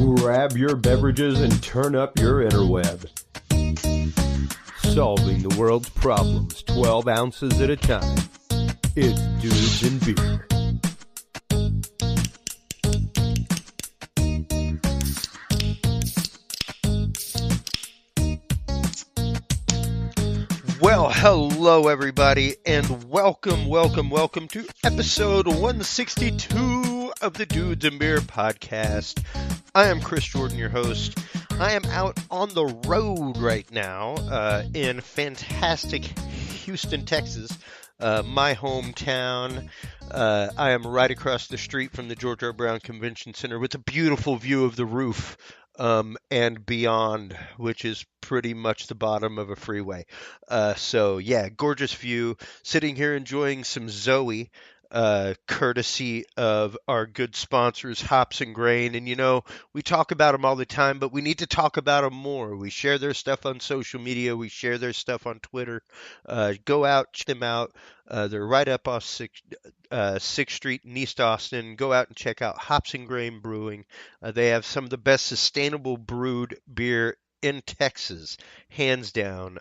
Grab your beverages and turn up your interweb. Solving the world's problems 12 ounces at a time. It's Dudes and Beer. Well, hello everybody, and welcome to episode 162 of the Dudes and Beer podcast. I am Chris Jordan, your host. I am out on the road right now in fantastic Houston, Texas, my hometown. I am right across the street from the George R. Brown Convention Center with a beautiful view of the roof and beyond, which is pretty much the bottom of a freeway. So yeah, gorgeous view. Sitting here enjoying some Zoe, courtesy of our good sponsors, Hops and Grain. And you know, we talk about them all the time, but we need to talk about them more. We share their stuff on social media. We share their stuff on Twitter. Go out, check them out. They're right up off 6th Street in East Austin. Go out and check out Hops and Grain Brewing. They have some of the best sustainable brewed beer in Texas, hands down.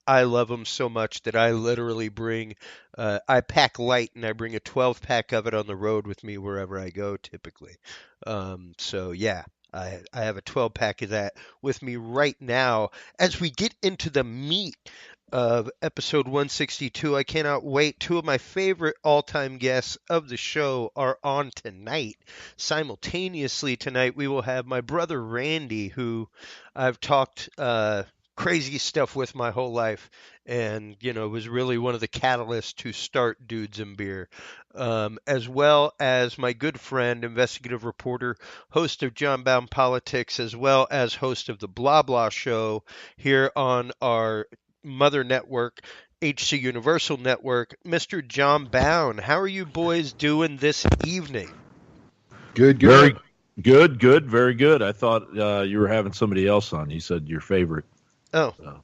I love them so much that I literally bring, I pack light and I bring a 12-pack of it on the road with me wherever I go typically. So yeah, I have a 12-pack of that with me right now. As we get into the meat of episode 162, I cannot wait. Two of my favorite all-time guests of the show are on tonight. Simultaneously tonight, we will have my brother Randy, who I've talked crazy stuff with my whole life, and you know, was really one of the catalysts to start Dudes and Beer, as well as my good friend, investigative reporter, host of John Bound Politics, as well as host of the Blah Blah Show here on our mother network, HC Universal Network, Mr. John Bound. How are you boys doing this evening? Good. Very good, very good. I thought you were having somebody else on. You said your favorite. Oh. So.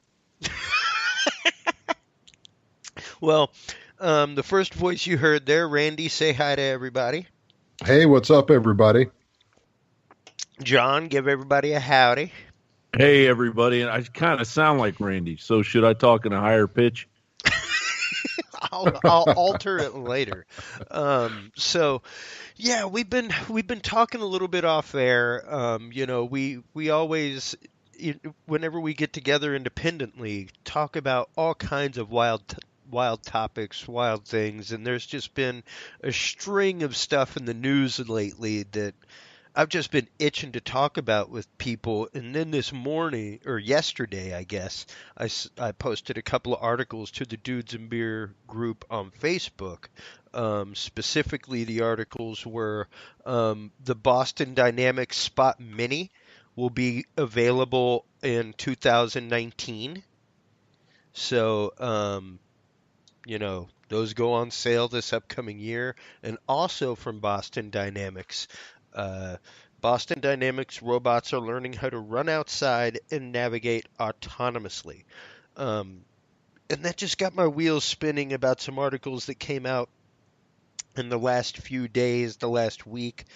Well, the first voice you heard there, Randy, say hi to everybody. Hey, what's up, everybody? John, give everybody a howdy. Hey, everybody. I kind of sound like Randy, so should I talk in a higher pitch? I'll alter it later. So, yeah, we've been talking a little bit off air. You know, we always, whenever we get together independently, talk about all kinds of wild topics, wild things, and there's just been a string of stuff in the news lately that I've just been itching to talk about with people. And then this morning, or yesterday, I guess, I posted a couple of articles to the Dudes and Beer group on Facebook. Specifically, the articles were the Boston Dynamics Spot Mini will be available in 2019. So, you know, those go on sale this upcoming year. And also from Boston Dynamics, Boston Dynamics robots are learning how to run outside and navigate autonomously. And that just got my wheels spinning about some articles that came out in the last few days, the last week,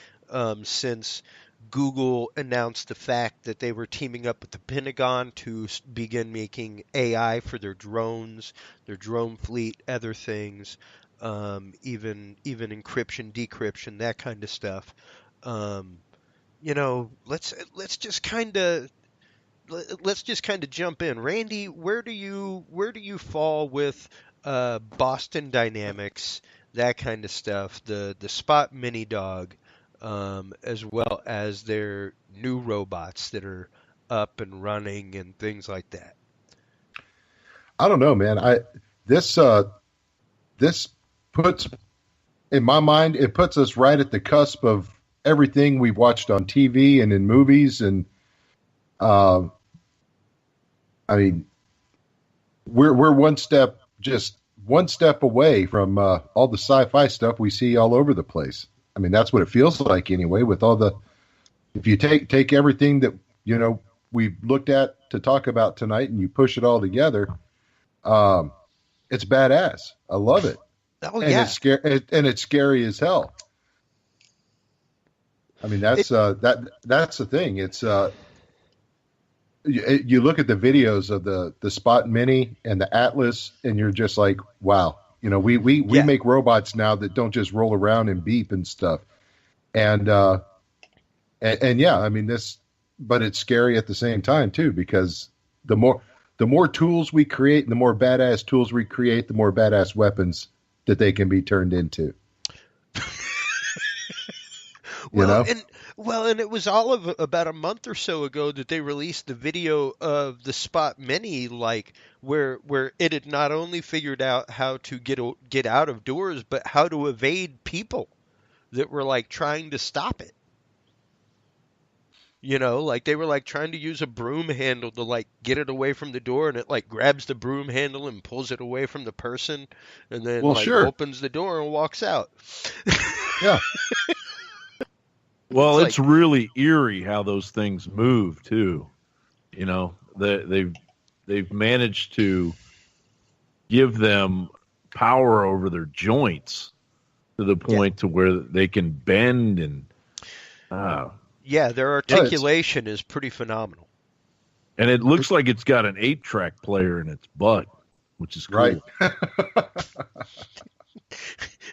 since Google announced the fact that they were teaming up with the Pentagon to begin making AI for their drones, their drone fleet, other things, even encryption, decryption, that kind of stuff. You know, let's just kind of jump in. Randy, where do you fall with Boston Dynamics, that kind of stuff, the Spot Mini Dog, as well as their new robots that are up and running and things like that? I don't know, man. This puts, in my mind, it puts us right at the cusp of everything we've watched on TV and in movies, and I mean, we're one step away from all the sci-fi stuff we see all over the place. I mean, that's what it feels like anyway. With all the, if you take everything that you know we've looked at to talk about tonight and you push it all together, it's badass. I love it. Oh and yeah, it's scary as hell. I mean, that's the thing. It's you look at the videos of the Spot Mini and the Atlas, and you're just like, wow. We Yeah. make robots now that don't just roll around and beep and stuff. And yeah, I mean but it's scary at the same time too, because the more tools we create and the more badass tools we create, the more badass weapons that they can be turned into. And it was all of about a month or so ago that they released the video of the Spot Mini, like where it had not only figured out how to get out of doors, but how to evade people that were like trying to stop it. Like they were like trying to use a broom handle to like get it away from the door, and it like grabs the broom handle and pulls it away from the person, and then opens the door and walks out. Yeah. Well, it's really eerie how those things move too. They've managed to give them power over their joints to the point to where they can bend and. Their articulation is pretty phenomenal. And it looks like it's got an 8-track player in its butt, which is cool. Right.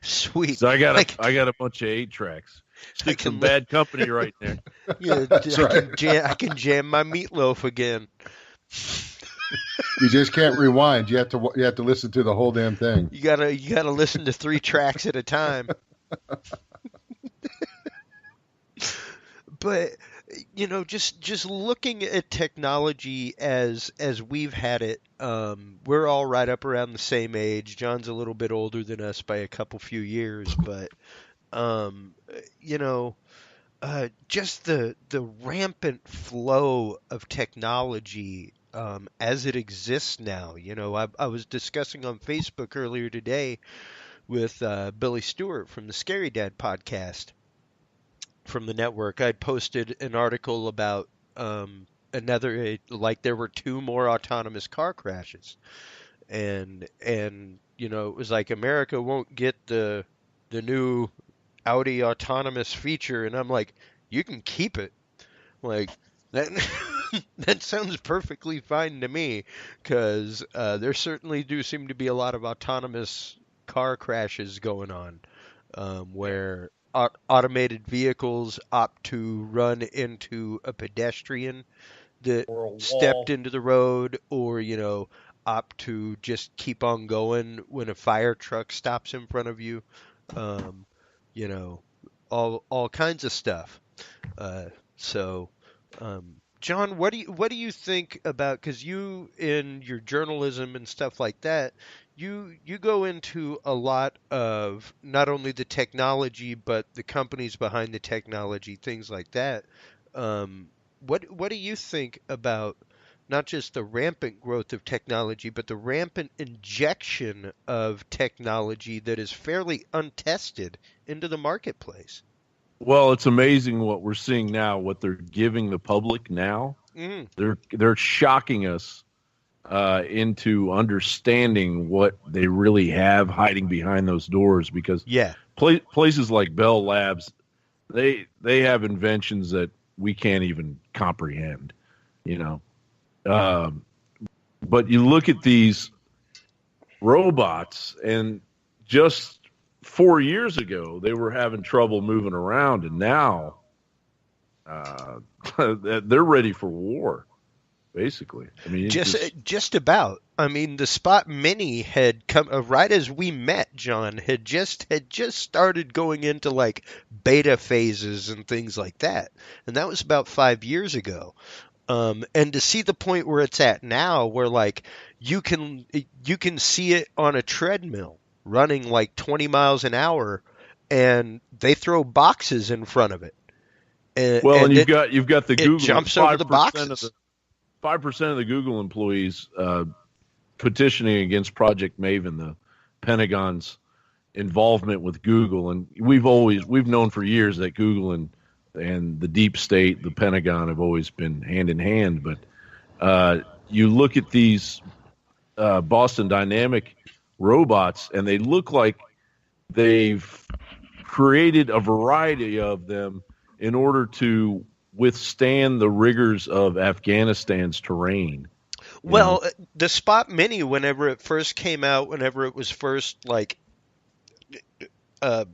Sweet. So I got a bunch of 8-tracks. Stick some Bad Company right there. Yeah, I can jam my meatloaf again. You just can't rewind. You have to listen to the whole damn thing. You gotta listen to 3 tracks at a time. But just looking at technology as we've had it, we're all right up around the same age. John's a little bit older than us by a few years, but just the rampant flow of technology as it exists now. I was discussing on Facebook earlier today with Billy Stewart from the Scary Dad podcast from the network. I'd posted an article about there were 2 more autonomous car crashes, and it was like America won't get the new Audi autonomous feature, and I'm like, you can keep it. Like that that sounds perfectly fine to me, because there certainly do seem to be a lot of autonomous car crashes going on, where automated vehicles opt to run into a pedestrian that stepped into the road, or opt to just keep on going when a fire truck stops in front of you. All kinds of stuff. John, what do you think about, because you, in your journalism and stuff like that, you go into a lot of not only the technology but the companies behind the technology, things like that. What do you think about not just the rampant growth of technology, but the rampant injection of technology that is fairly untested into the marketplace? Well, it's amazing what we're seeing now, what they're giving the public now. They're shocking us into understanding what they really have hiding behind those doors, because places like Bell Labs, they have inventions that we can't even comprehend, but you look at these robots, and just 4 years ago they were having trouble moving around, and now they're ready for war, basically. I mean, just about. I mean, the Spot Mini had come right as we met. John had just started going into like beta phases and things like that, and that was about 5 years ago. And to see the point where it's at now, where like you can see it on a treadmill running like 20 miles an hour, and they throw boxes in front of it. And you've got the Google, jumps over the boxes. 5% of the Google employees petitioning against Project Maven, the Pentagon's involvement with Google, and we've known for years that Google and the deep state, the Pentagon, have always been hand in hand. But you look at these Boston Dynamic robots, and they look like they've created a variety of them in order to withstand the rigors of Afghanistan's terrain. Well, the Spot Mini, whenever it first came out, whenever it was first uh,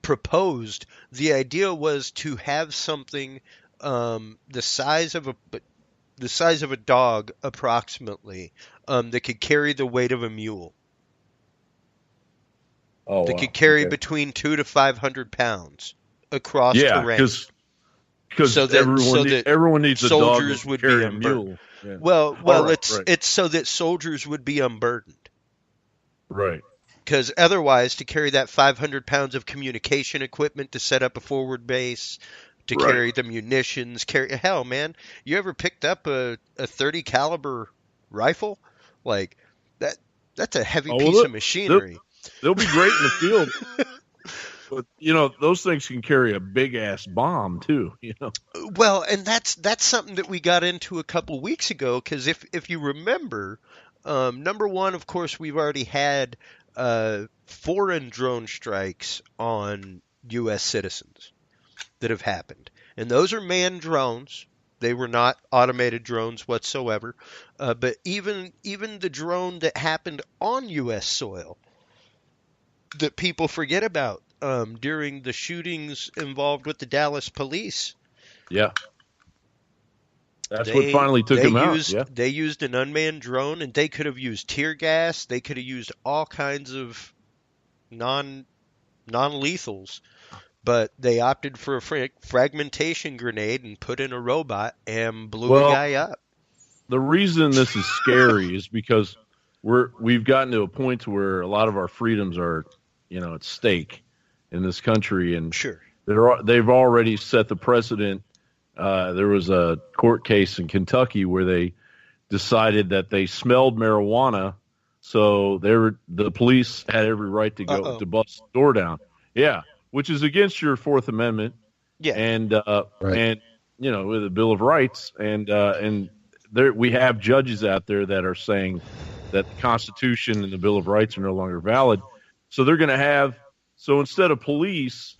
proposed, the idea was to have something the size of a dog approximately, that could carry the weight of a mule. Oh, That wow. could carry Okay. between 200 to 500 pounds across Yeah, terrain. because So that- so that everyone needs a dog soldiers that would can be carry a unburdened. mule. Yeah. Well, Right. it's so that soldiers would be unburdened. Right. Because otherwise, to carry that 500 pounds of communication equipment to set up a forward base, to Right. carry the munitions, hell, man, you ever picked up a 30 caliber rifle? Like that that's a heavy Oh, piece well, of machinery. They'll be great in the field, but those things can carry a big ass bomb too. Well, and that's something that we got into a couple weeks ago. Because if you remember, number one, of course, we've already had foreign drone strikes on U.S. citizens that have happened, and those are manned drones. They were not automated drones whatsoever. But even the drone that happened on U.S. soil that people forget about during the shootings involved with the Dallas police. Yeah. That's what finally took him out. Yeah. They used an unmanned drone, and they could have used tear gas. They could have used all kinds of non-lethals, but they opted for a fragmentation grenade and put in a robot and blew a guy up. The reason this is scary is because we've gotten to a point where a lot of our freedoms are, at stake in this country, and Sure. they've already set the precedent. There was a court case in Kentucky where they decided that they smelled marijuana, so the police had every right to go to bust the door down. Yeah, which is against your Fourth Amendment. Yeah. And Right. and with the Bill of Rights, and there we have judges out there that are saying that the Constitution and the Bill of Rights are no longer valid. So they're going to have instead of police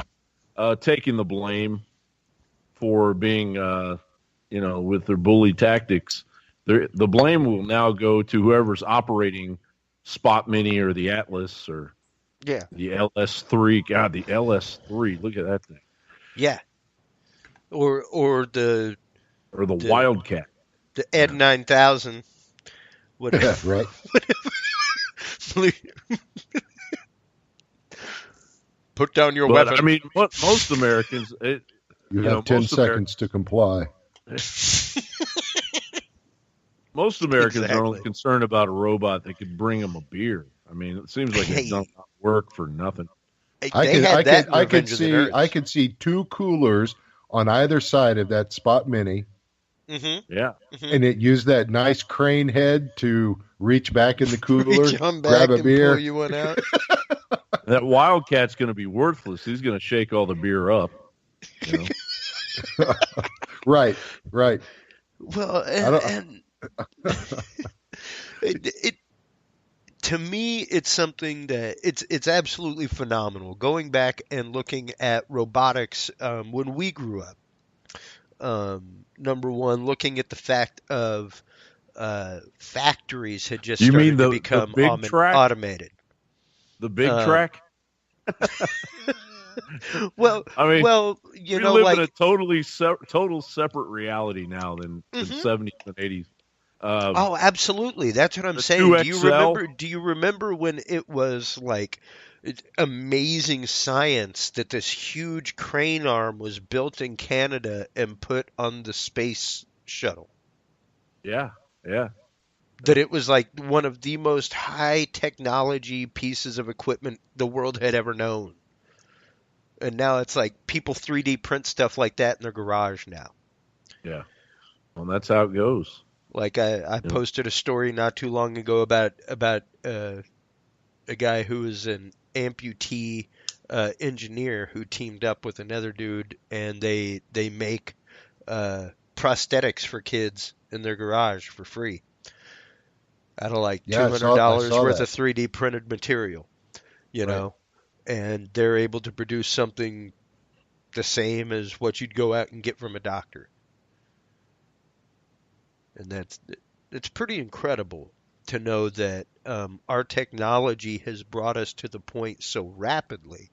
taking the blame for being with their bully tactics, the blame will now go to whoever's operating Spot Mini or the Atlas or Yeah. the LS3. God, the LS3. Look at that thing. Yeah. Or the Wildcat. the Ed 9000. Whatever. Right. Put down your But weapon. I mean, most Americans, You have 10 most seconds to comply. most Americans are only Exactly. concerned about a robot that could bring them a beer. I mean, it seems like Hey. it's done work for nothing. They had that in Revenge of the Nerds. I could see two coolers on either side of that Spot Mini, Mm-hmm. Yeah. and it used that nice crane head to reach back in the cooler, Reach on back grab a and beer. pour you one out. That Wildcat's going to be worthless. He's going to shake all the beer up. Right. Well, don't- and it to me, it's something that it's absolutely phenomenal. Going back and looking at robotics when we grew up, number one, looking at the fact of factories had just You started mean to the become big track? automated. The big Um, track? Well, I mean, you we know, live like in a total separate reality now than the 70s and 80s. oh, absolutely. That's what I'm the saying. 2XL. Do you remember when it was like amazing science that this huge crane arm was built in Canada and put on the space shuttle? Yeah. That it was like one of the most high technology pieces of equipment the world had ever known. And now it's like people 3D print stuff like that in their garage now. Yeah. Well, that's how it goes. Like I posted a story not too long ago about a guy who is an amputee engineer who teamed up with another dude, and they make prosthetics for kids in their garage for free out of like Yeah, $200 I saw worth that. of 3D printed material, you Right. know, and they're able to produce something the same as what you'd go out and get from a doctor. And it's pretty incredible to know that our technology has brought us to the point so rapidly.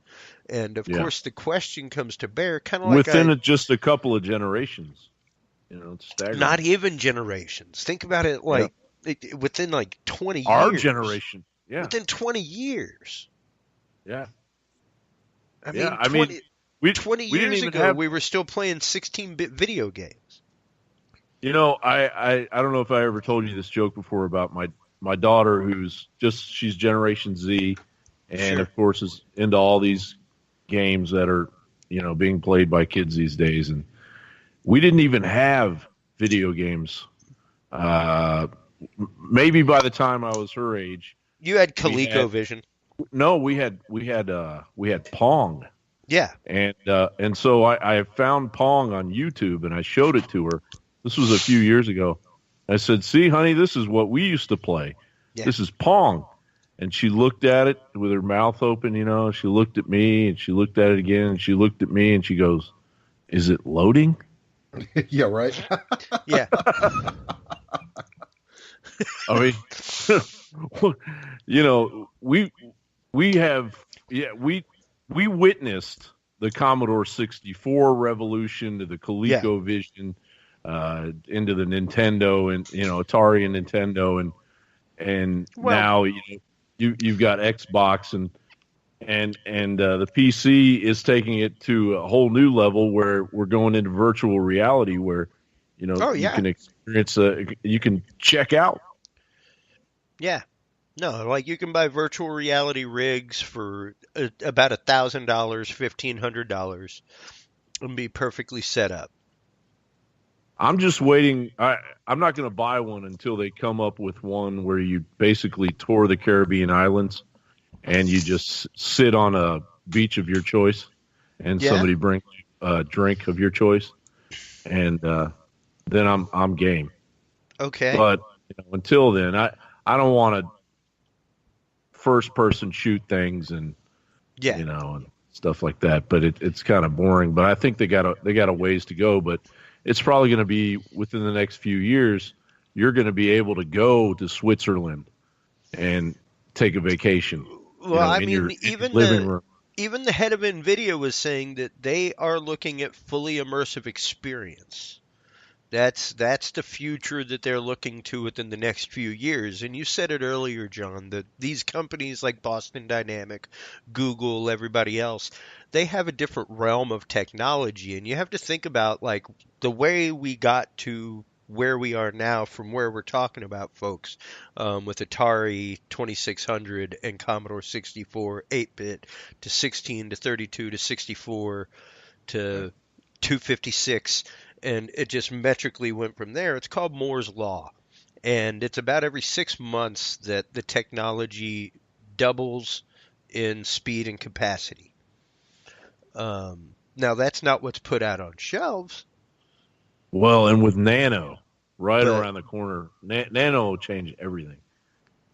And of Yeah. course, the question comes to bear, kind of like Within just a couple of generations. It's staggering. not even generations. Think about it like within like 20 years. Our generation. Yeah. Within 20 years. Yeah. I mean, I mean, 20 we didn't years even ago, have, we were still playing 16-bit video games. I don't know if I ever told you this joke before about my daughter, she's Generation Z, and Sure. of course is into all these games that are, being played by kids these days. And we didn't even have video games. Maybe by the time I was her age. You had ColecoVision. No, we had Pong. Yeah. And so I found Pong on YouTube and I showed it to her. This was a few years ago. I said, "See, honey, this is what we used to play. Yeah. This is Pong." And she looked at it with her mouth open, She looked at me and she looked at it again and she looked at me and she goes, "Is it loading?" Yeah, right. Yeah. I mean, we witnessed the Commodore 64 revolution to the ColecoVision, into the Nintendo and Atari and Nintendo and now you've got Xbox and the PC is taking it to a whole new level where we're going into virtual reality where you can experience you can check out. Yeah. No, like you can buy virtual reality rigs for about $1,000, $1,500 and be perfectly set up. I'm just waiting. I'm not going to buy one until they come up with one where you basically tour the Caribbean islands and you just sit on a beach of your choice and somebody brings a drink of your choice. And then I'm game. Okay. But until then, I don't want to first person shoot things and and stuff like that. But it's kind of boring. But I think they got a ways to go. But it's probably going to be within the next few years. You're going to be able to go to Switzerland and take a vacation. Well, in your living room. Even the head of NVIDIA was saying that they are looking at fully immersive experience. That's the future that they're looking to within the next few years. And you said it earlier, John, that these companies like Boston Dynamic, Google, everybody else, they have a different realm of technology. And you have to think about like the way we got to where we are now from where we're talking about, folks, with Atari 2600 and Commodore 64, 8-bit to 16 to 32 to 64 to 256. And it just metrically went from there. It's called Moore's Law. And it's about every 6 months that the technology doubles in speed and capacity. Now, that's not what's put out on shelves. Well, and with Nano around the corner, Nano will change everything.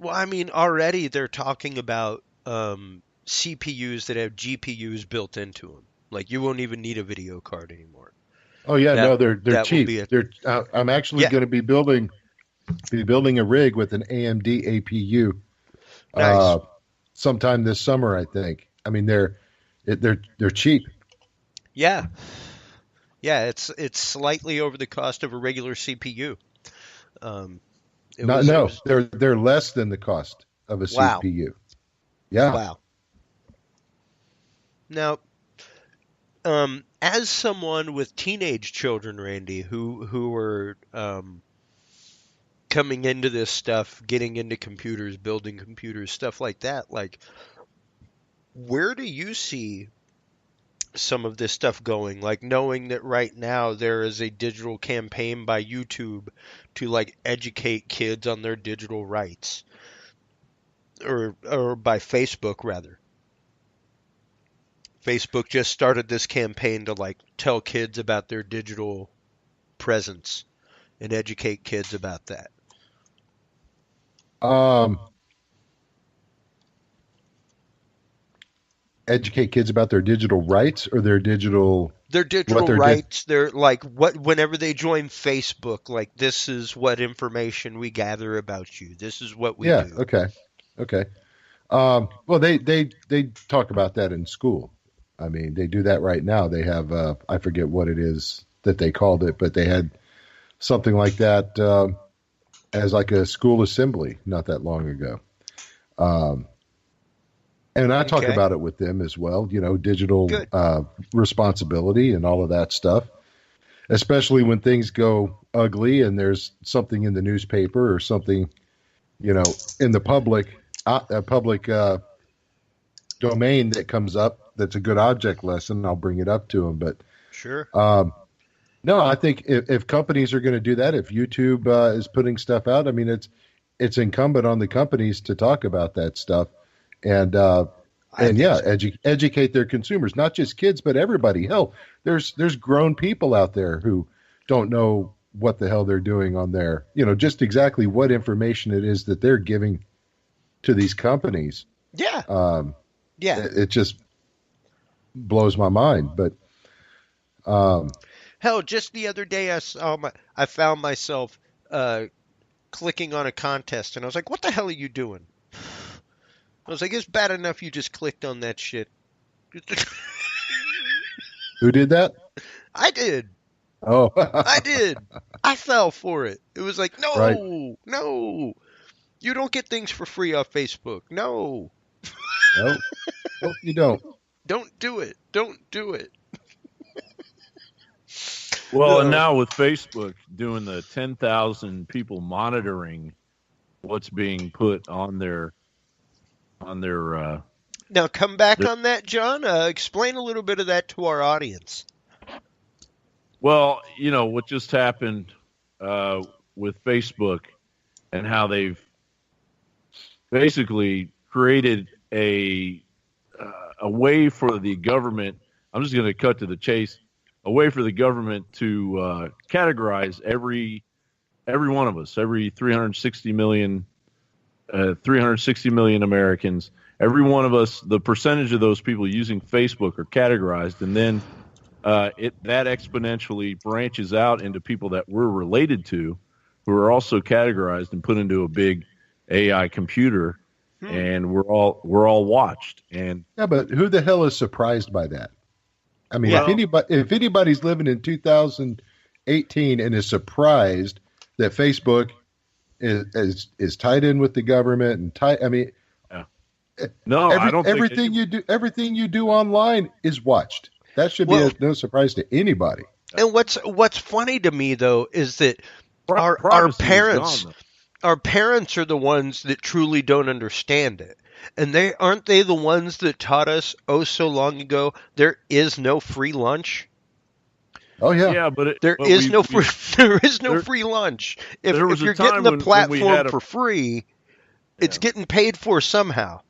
Well, I mean, already they're talking about CPUs that have GPUs built into them. Like, you won't even need a video card anymore. Oh yeah, they're cheap. I'm actually going to be building a rig with an AMD APU Nice. Sometime this summer, I think. I mean, they're cheap. Yeah. Yeah, it's slightly over the cost of a regular CPU. They're less than the cost of a CPU. Yeah. Wow. Now, as someone with teenage children, Randy, who are coming into this stuff, getting into computers, building computers, stuff like that, like, where do you see some of this stuff going? Like, knowing that right now there is a digital campaign by YouTube to like educate kids on their digital rights, or by Facebook rather. Facebook just started this campaign to like tell kids about their digital presence and educate kids about that. educate kids about their digital rights or their digital rights. They're like whenever they join Facebook, like this is what information we gather about you. This is what we do. Okay. Well, they talk about that in school. I mean, they do that right now. They have I forget what it is that they called it, but they had something like that as like a school assembly not that long ago. And I talk about it with them as well, digital responsibility and all of that stuff, especially when things go ugly and there's something in the newspaper or something, in the public domain that comes up that's a good object lesson. I'll bring it up to them. But sure. No, I think if companies are going to do that, if YouTube is putting stuff out, I mean, it's incumbent on the companies to talk about that stuff and educate their consumers, not just kids, but everybody. Hell, there's grown people out there who don't know what the hell they're doing on there, just exactly what information it is that they're giving to these companies. Yeah. It just blows my mind. But hell, just the other day I found myself clicking on a contest, and I was like, "What the hell are you doing?" I was like, "It's bad enough you just clicked on that shit." Who did that? I did. Oh, I did. I fell for it. It was like, no, Right. no, you don't get things for free off Facebook. No, no, you don't. don't do it. Don't do it. Well, and now with Facebook doing the 10,000 people monitoring what's being put on their Now come back on that, John. Explain a little bit of that to our audience. Well, what just happened with Facebook and how they've basically created a way for the government. I'm just going to cut to the chase. A way for the government to categorize every one of us, every 360 million Americans, every one of us, the percentage of those people using Facebook are categorized, and then that exponentially branches out into people that we're related to, who are also categorized and put into a big AI computer, and we're all watched. And yeah, but who the hell is surprised by that? I mean, if anybody's living in 2018 and is surprised that Facebook is tied in with the government and I mean, no, I don't. Everything you do online is watched. That should be no surprise to anybody. And what's funny to me though is that our parents are the ones that truly don't understand it. And aren't they the ones that taught us so long ago there is no free lunch? Oh yeah, yeah, but there is no free lunch. If you're getting the platform for free, it's getting paid for somehow.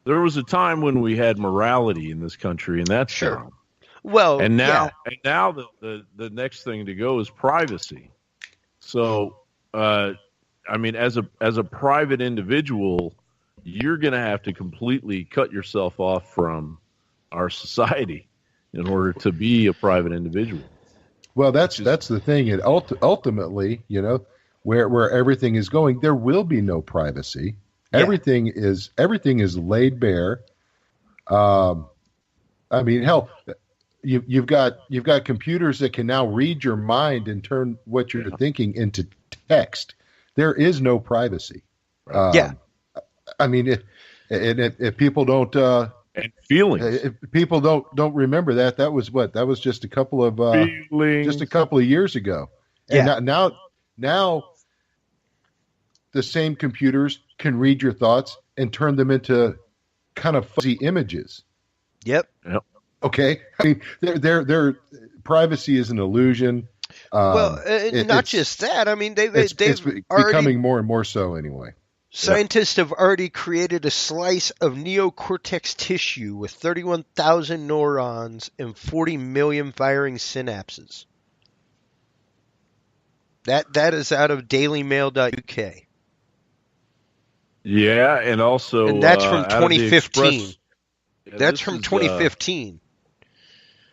There was a time when we had morality in this country, and that's sure. Well, and now the next thing to go is privacy. So, I mean, as a private individual, you're going to have to completely cut yourself off from our society in order to be a private individual. Well, that's the thing. And ultimately, where everything is going, there will be no privacy. Yeah. Everything is laid bare. I mean, hell, you've got computers that can now read your mind and turn what you're thinking into text. There is no privacy. I mean, if people don't and feelings, if people don't remember that was just a couple of years ago, and now the same computers can read your thoughts and turn them into kind of fuzzy images. Yep. Okay. I mean, their privacy is an illusion. Not just that. I mean, it's becoming more and more so anyway. Scientists have already created a slice of neocortex tissue with 31,000 neurons and 40 million firing synapses. That is out of dailymail.uk. Yeah, and also and that's from 2015. Yeah, That's from 2015.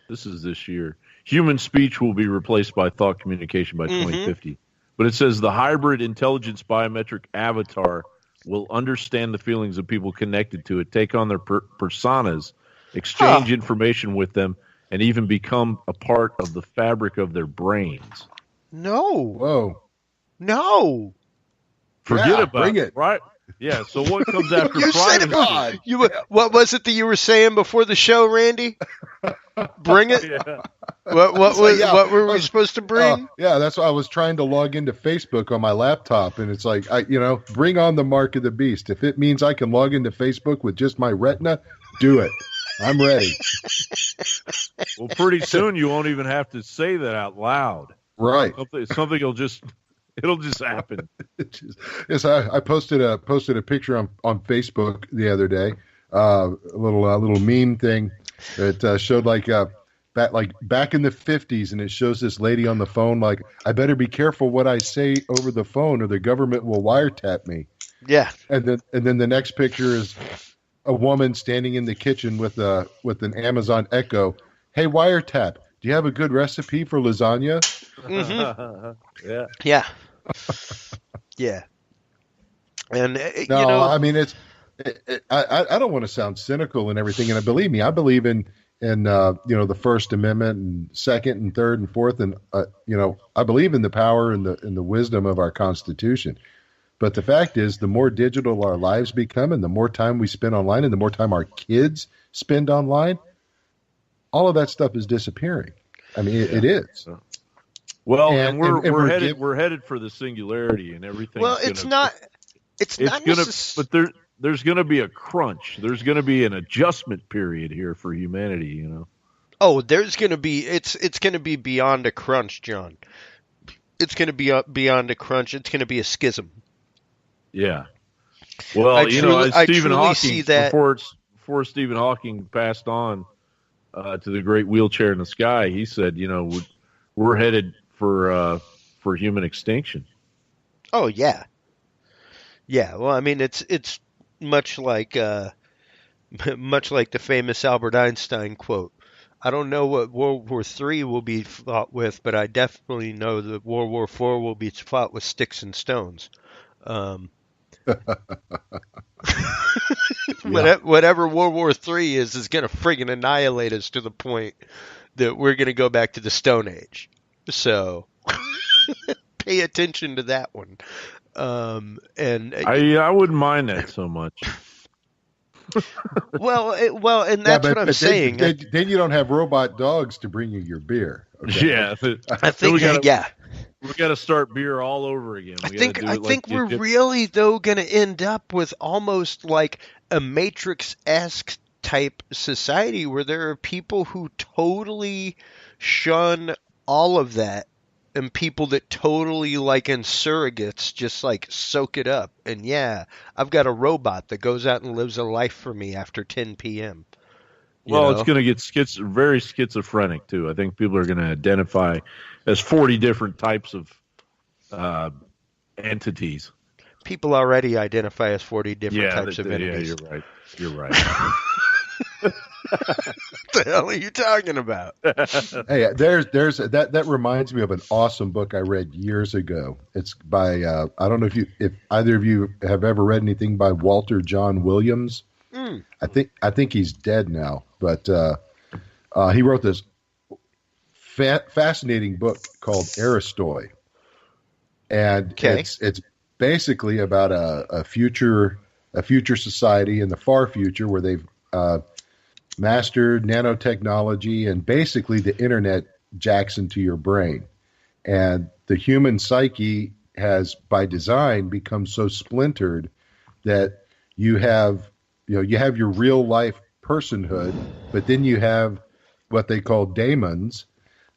This is this year. Human speech will be replaced by thought communication by 2050. But it says the hybrid intelligence biometric avatar will understand the feelings of people connected to it, take on their personas, exchange information with them, and even become a part of the fabric of their brains. No. Whoa. No. Forget about bring it. Right? Yeah, so what comes after You said privacy? it. What was it that you were saying before the show, Randy? Bring it. Yeah. What were we supposed to bring? Yeah, that's why I was trying to log into Facebook on my laptop, and it's like, bring on the mark of the beast. If it means I can log into Facebook with just my retina, do it. I'm ready. Well, pretty soon you won't even have to say that out loud. Right. Something will just happen. Yes, I posted a picture on Facebook the other day, a little meme thing that showed back in the 50s, and it shows this lady on the phone like, I better be careful what I say over the phone or the government will wiretap me. Yeah. And then the next picture is a woman standing in the kitchen with an Amazon Echo. Hey, wiretap, do you have a good recipe for lasagna? Mm-hmm. Yeah. Yeah. And I mean, I don't want to sound cynical and everything, and believe me, I believe in the First Amendment and Second and Third and Fourth, and I believe in the power and the wisdom of our Constitution. But the fact is, the more digital our lives become, and the more time we spend online, and the more time our kids spend online, all of that stuff is disappearing. I mean, it is. Well, and we're headed for the singularity and everything. Well, it's not but there's going to be a crunch. There's going to be an adjustment period here for humanity. Oh, there's going to be it's going to be beyond a crunch, John. It's going to be beyond a crunch. It's going to be a schism. Yeah. Well, as Stephen Hawking, before Stephen Hawking passed on to the great wheelchair in the sky, he said, we're headed for human extinction. Oh yeah. Yeah. Well, I mean, it's much like the famous Albert Einstein quote. I don't know what World War III will be fought with, but I definitely know that World War IV will be fought with sticks and stones. Whatever World War III is going to friggin' annihilate us to the point that we're going to go back to the Stone Age. So pay attention to that one. And I wouldn't mind that so much. well, and that's what I'm saying. Then you don't have robot dogs to bring you your beer. Okay? Yeah, I think we got to start beer all over again. I think we're really though going to end up with almost like a Matrix-esque type society where there are people who totally shun all of that, and people that totally like in surrogates just like soak it up. And yeah, I've got a robot that goes out and lives a life for me after 10 p.m. It's going to get very schizophrenic too. I think people are going to identify as 40 different types of entities. People already identify as 40 different types of entities. Yeah, you're right. What the hell are you talking about? Hey, there's that reminds me of an awesome book I read years ago. It's by I don't know if either of you have ever read anything by Walter John Williams. I think he's dead now, but he wrote this fascinating book called Aristoi, and it's basically about a future society in the far future where they've mastered nanotechnology, and basically the internet jacks into your brain, and the human psyche has by design become so splintered that you have your real life personhood, but then you have what they call daemons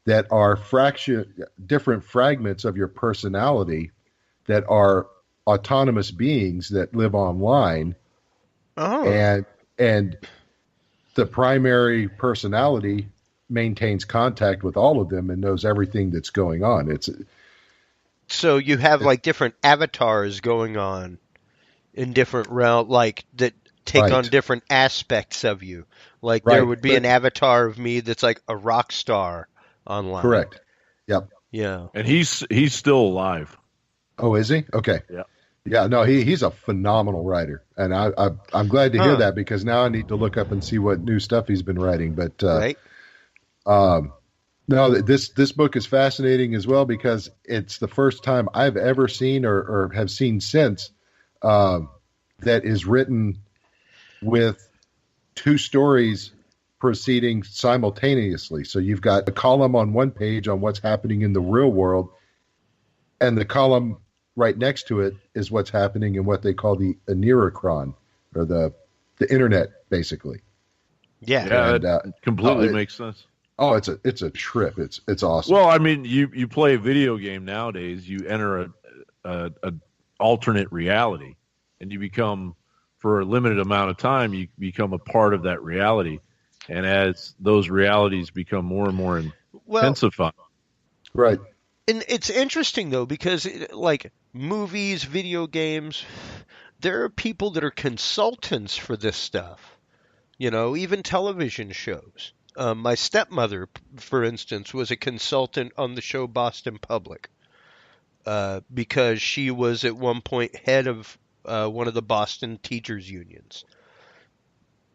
that are different fragments of your personality that are autonomous beings that live online. And the primary personality maintains contact with all of them and knows everything that's going on. So you have like different avatars going on in different realms, like that take on Right. different aspects of you. Like there Right. would be But- an avatar of me that's like a rock star online. Correct. Yep. Yeah. And he's still alive. Oh, is he? Okay. Yeah. Yeah. No, he's a phenomenal writer, and I'm glad to hear Huh. that, because now I need to look up and see what new stuff he's been writing. But Right? no, this book is fascinating as well, because it's the first time I've ever seen or have seen since that is written with two stories proceeding simultaneously. So you've got a column on one page on what's happening in the real world, and the column right next to it is what's happening in what they call the Anirachron, or the internet, basically. Yeah. Yeah, And, that completely it- makes sense. Oh, it's a trip. It's awesome. Well, I mean, you play a video game nowadays, you enter a alternate reality, and you become, for a limited amount of time, you become a part of that reality. And as those realities become more and more Well, intensified, Right. and it's interesting though, because like movies, video games, there are people that are consultants for this stuff. You know, even television shows. My stepmother, for instance, was a consultant on the show Boston Public, because she was at one point head of one of the Boston teachers unions.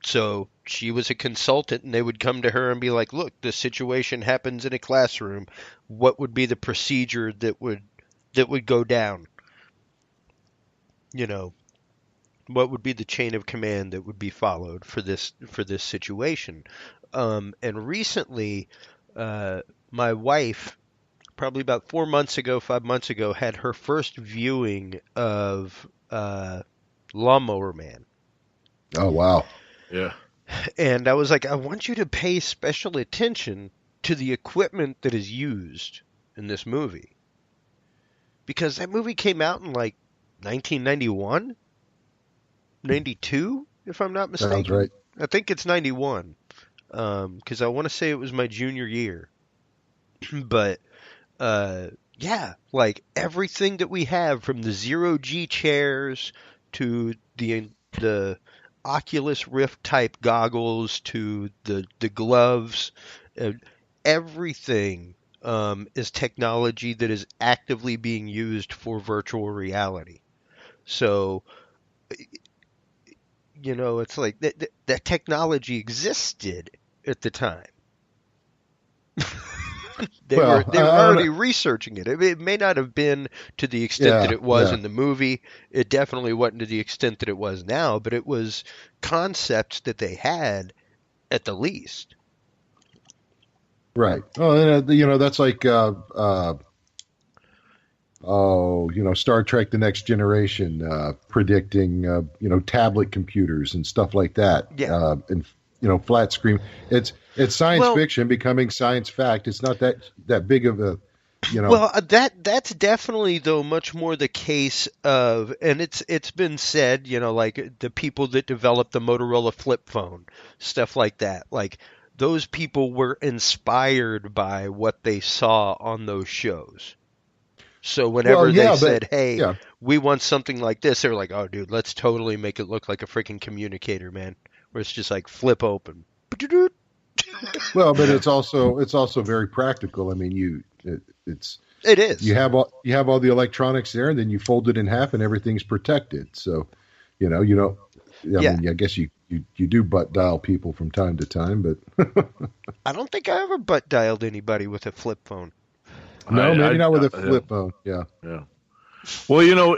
So she was a consultant, and they would come to her and be like, "Look, this situation happens in a classroom. What would be the procedure that would go down? You know, what would be the chain of command that would be followed for this situation?" And recently, my wife, probably about 4 months ago, 5 months ago, had her first viewing of Lawnmower Man. Oh, wow. yeah, And I was like, I want you to pay special attention to the equipment that is used in this movie. Because that movie came out in like 1991? 92, if I'm not mistaken. Sounds right. I think it's 91. Because I want to say it was my junior year. But, yeah, like everything that we have, from the zero-G chairs to the Oculus Rift type goggles to the gloves, everything is technology that is actively being used for virtual reality. So, you know, it's like that technology existed at the time. They Well, were already researching it. It may not have been to the extent that it was in the movie. It definitely wasn't to the extent that it was now, but it was concepts that they had at the least. Right. Oh, you know, that's like, Star Trek: The Next Generation, predicting, tablet computers and stuff like that. Yeah. And flat screen. It's science Well- fiction becoming science fact. It's not that big of a, Well, that's definitely though much more the case of, and it's been said, you know, like the people that developed the Motorola flip phone, stuff like that. Like those people were inspired by what they saw on those shows. So whenever they said, "Hey, we want something like this," they were like, "Oh, dude, let's totally make it look like a freaking communicator, man." Where it's just like flip open. Well, but it's also very practical. I mean, It is. you have all the electronics there, and then you fold it in half, and everything's protected. So, you don't. I mean, I guess you do butt dial people from time to time, but I don't think I ever butt dialed anybody with a flip phone. no, maybe not with a flip phone. Yeah. yeah. Well,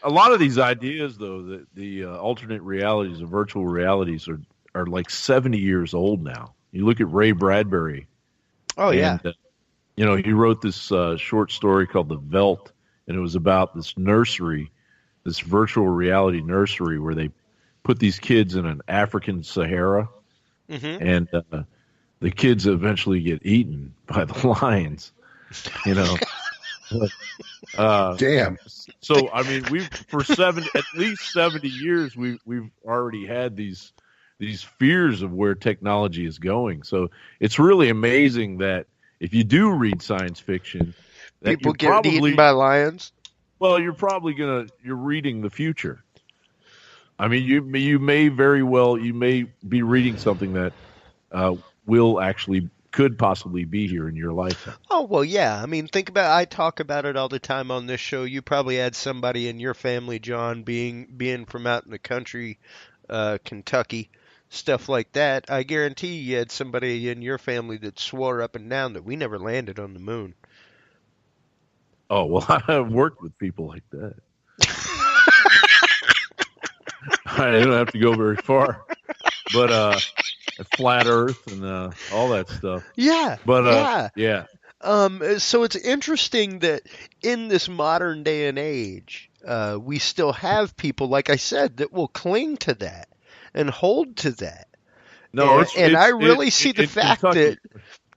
a lot of these ideas, though, the alternate realities and virtual realities are like 70 years old now. You look at Ray Bradbury. Oh, yeah. And, he wrote this short story called The Veldt, and it was about this nursery, this virtual reality nursery where they put these kids in an African Sahara, and the kids eventually get eaten by the lions, Damn. So I mean, at least 70 years we've already had these fears of where technology is going. So it's really amazing that if you do read science fiction, that people get eaten by lions. Well, you're reading the future. I mean, you may very well be reading something that could possibly be here in your lifetime. Oh, well, yeah. I mean, I talk about it all the time on this show. You probably had somebody in your family, John, being from out in the country, Kentucky, stuff like that. I guarantee you had somebody in your family that swore up and down that we never landed on the moon. Oh, well, I've worked with people like that. I don't have to go very far, but flat Earth and all that stuff. Yeah, But yeah. So it's interesting that in this modern day and age, we still have people, like I said, that will cling to that and hold to that. No, I really see the fact Kentucky. that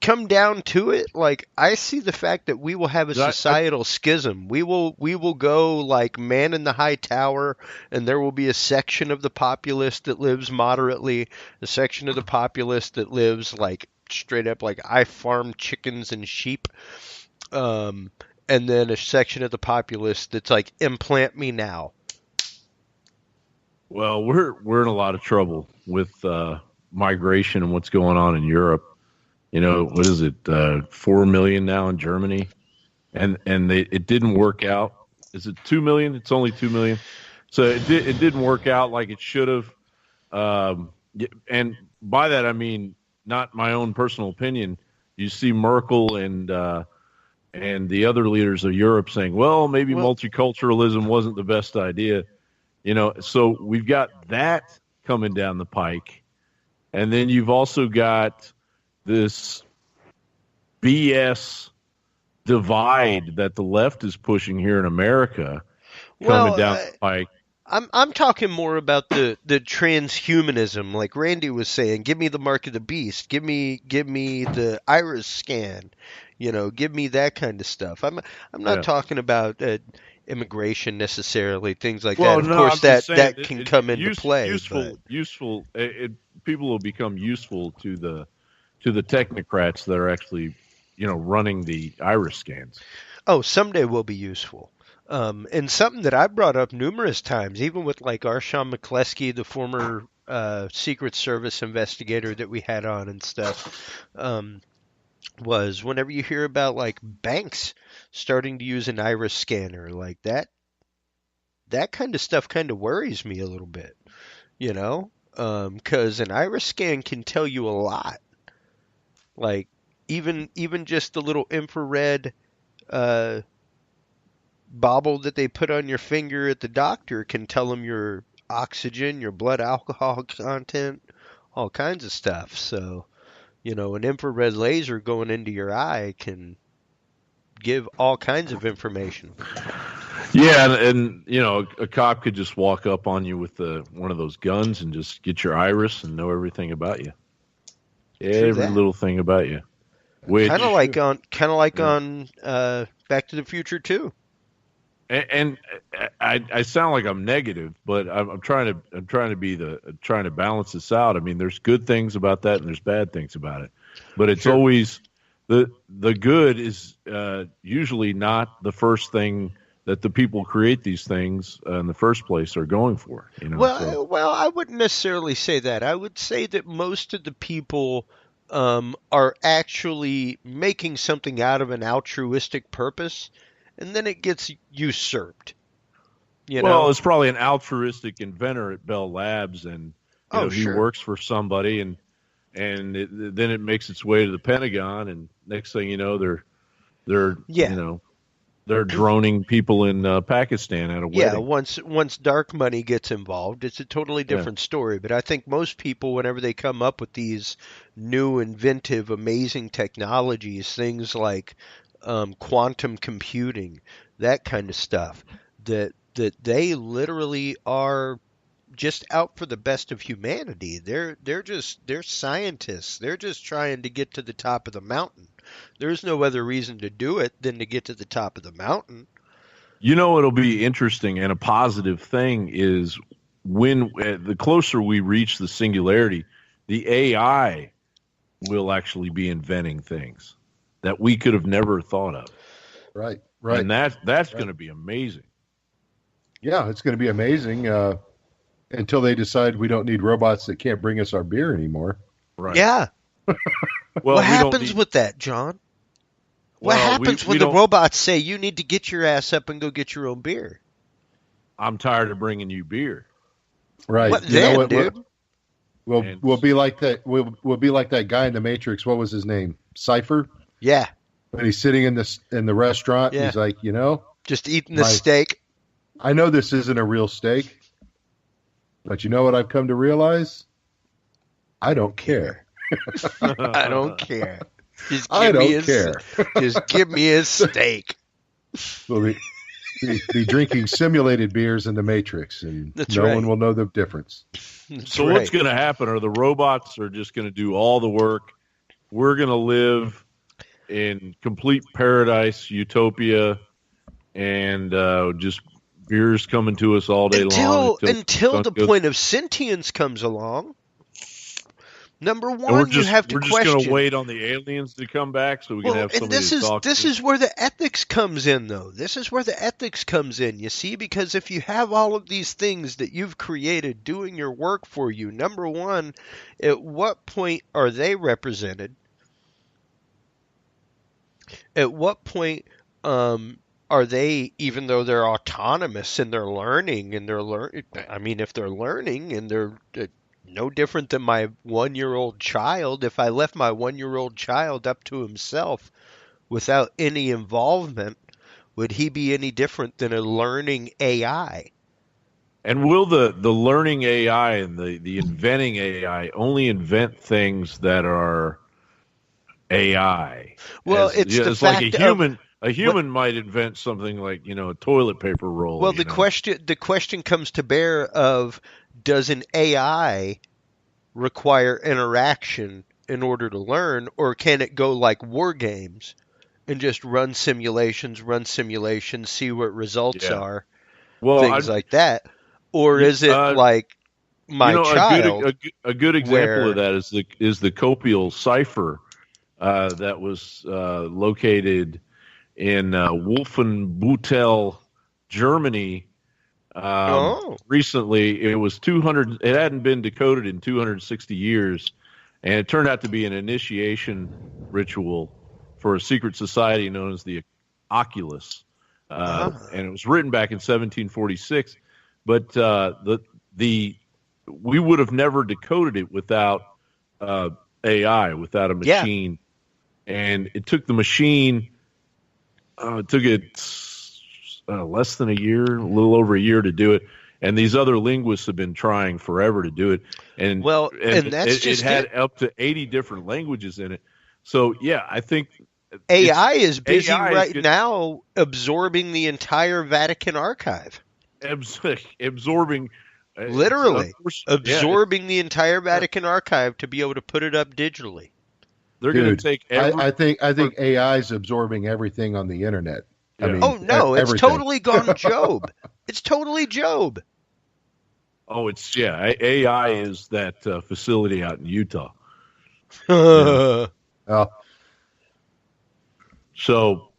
come down to it, like I see the fact that we will have a societal schism. We will go like man in the high tower, and there will be a section of the populace that lives moderately, a section of the populace that lives like straight up like I farm chickens and sheep, and then a section of the populace that's like implant me now. Well, we're in a lot of trouble with migration and what's going on in Europe. You know, what is it? 4 million now in Germany, and it didn't work out. Is it 2 million? It's only 2 million. So it didn't work out like it should have. And by that I mean not my own personal opinion. You see Merkel and the other leaders of Europe saying, well, maybe multiculturalism wasn't the best idea. You know, so we've got that coming down the pike, and then you've also got this BS divide that the left is pushing here in America coming down the pike. I'm talking more about the transhumanism, like Randy was saying. Give me the mark of the beast. Give me the iris scan. You know, give me that kind of stuff. I'm not talking about immigration necessarily, things like that. Of course, that can come into play. Useful. People will become useful to the technocrats that are actually, running the iris scans. Oh, someday will be useful. And something that I brought up numerous times, even with like Arshon McCleskey, the former Secret Service investigator that we had on and stuff, was whenever you hear about like banks starting to use an iris scanner like that kind of stuff kind of worries me a little bit, because an iris scan can tell you a lot. Like even just the little infrared bobble that they put on your finger at the doctor can tell them your oxygen, your blood alcohol content, all kinds of stuff. So, an infrared laser going into your eye can give all kinds of information. Yeah, and a cop could just walk up on you with one of those guns and just get your iris and know everything about you. Every little thing about you. Kind of like on Back to the Future 2. And I sound like I'm negative, but I'm trying to balance this out. I mean, there's good things about that and there's bad things about it, but it's always the good is usually not the first thing that the people create these things in the first place are going for. Well, I wouldn't necessarily say that. I would say that most of the people are actually making something out of an altruistic purpose. And then it gets usurped. Well, it's probably an altruistic inventor at Bell Labs, and he works for somebody, and then it makes its way to the Pentagon, and next thing you know, they're droning people in Pakistan at a wedding. Yeah, once dark money gets involved, it's a totally different story. But I think most people, whenever they come up with these new, inventive, amazing technologies, things like quantum computing, that kind of stuff, that they literally are just out for the best of humanity. They're scientists. They're just trying to get to the top of the mountain. There's no other reason to do it than to get to the top of the mountain. It'll be interesting, and a positive thing is when the closer we reach the singularity, the AI will actually be inventing things that we could have never thought of. Right. And that's going to be amazing. Yeah, it's going to be amazing. until they decide we don't need robots that can't bring us our beer anymore. Right. Yeah. Well, What we happens don't need, with that, John? What well, happens we when the don't- robots say you need to get your ass up and go get your own beer? I'm tired of bringing you beer. Right. What You know then, what, dude? we'll be like that. We'll be like that guy in the Matrix. What was his name? Cypher. Yeah, When he's sitting in the restaurant, Yeah. he's like, just eating the My- steak. I know this isn't a real steak, but you know what I've come to realize? I don't care. I don't care. Just I give me don't care. Just give me a steak. We'll be drinking simulated beers in the Matrix, and That's no right. one will know the difference. That's So right. what's going to happen? Are the robots are just going to do all the work? We're going to live in complete paradise, utopia, and just beers coming to us all day long until the goes- point of sentience comes along. Number And we're one, you have to we're just question. going to wait on the aliens to come back so we can have and somebody this to is talk this to. is where the ethics comes in, though. This is where the ethics comes in. You see, because if you have all of these things that you've created doing your work for you, number one, at what point are they represented? At what point are they, even though they're autonomous and they're learning and I mean, if they're learning and they're no different than my 1-year-old child, if I left my 1-year-old child up to himself without any involvement, would he be any different than a learning AI? And will the learning AI and the inventing AI only invent things that are AI? Well, it's the like fact a human might invent something like a toilet paper roll. Well, the question comes to bear of, does an AI require interaction in order to learn, or can it go like war games and just run simulations, see what results Yeah. are, well, things like that? Or is it like my child? A good example where- of that is the copial cipher that was located in Wolfenbüttel, Germany. Recently, it was 200. It hadn't been decoded in 260 years, and it turned out to be an initiation ritual for a secret society known as the Oculus, and it was written back in 1746. But we would have never decoded it without AI, without a machine, and it took the machine. It took it less than a year, a little over a year to do it. And these other linguists have been trying forever to do it. And it had up to 80 different languages in it. So, yeah, I think AI is busy now absorbing the entire Vatican archive. Absorbing. Literally. Absorbing the entire Vatican archive to be able to put it up digitally. They're going to take I think AI is absorbing everything on the internet. Yeah. I mean, it's everything. totally gone Job. It's totally Job. Oh, AI is that facility out in Utah. Oh, So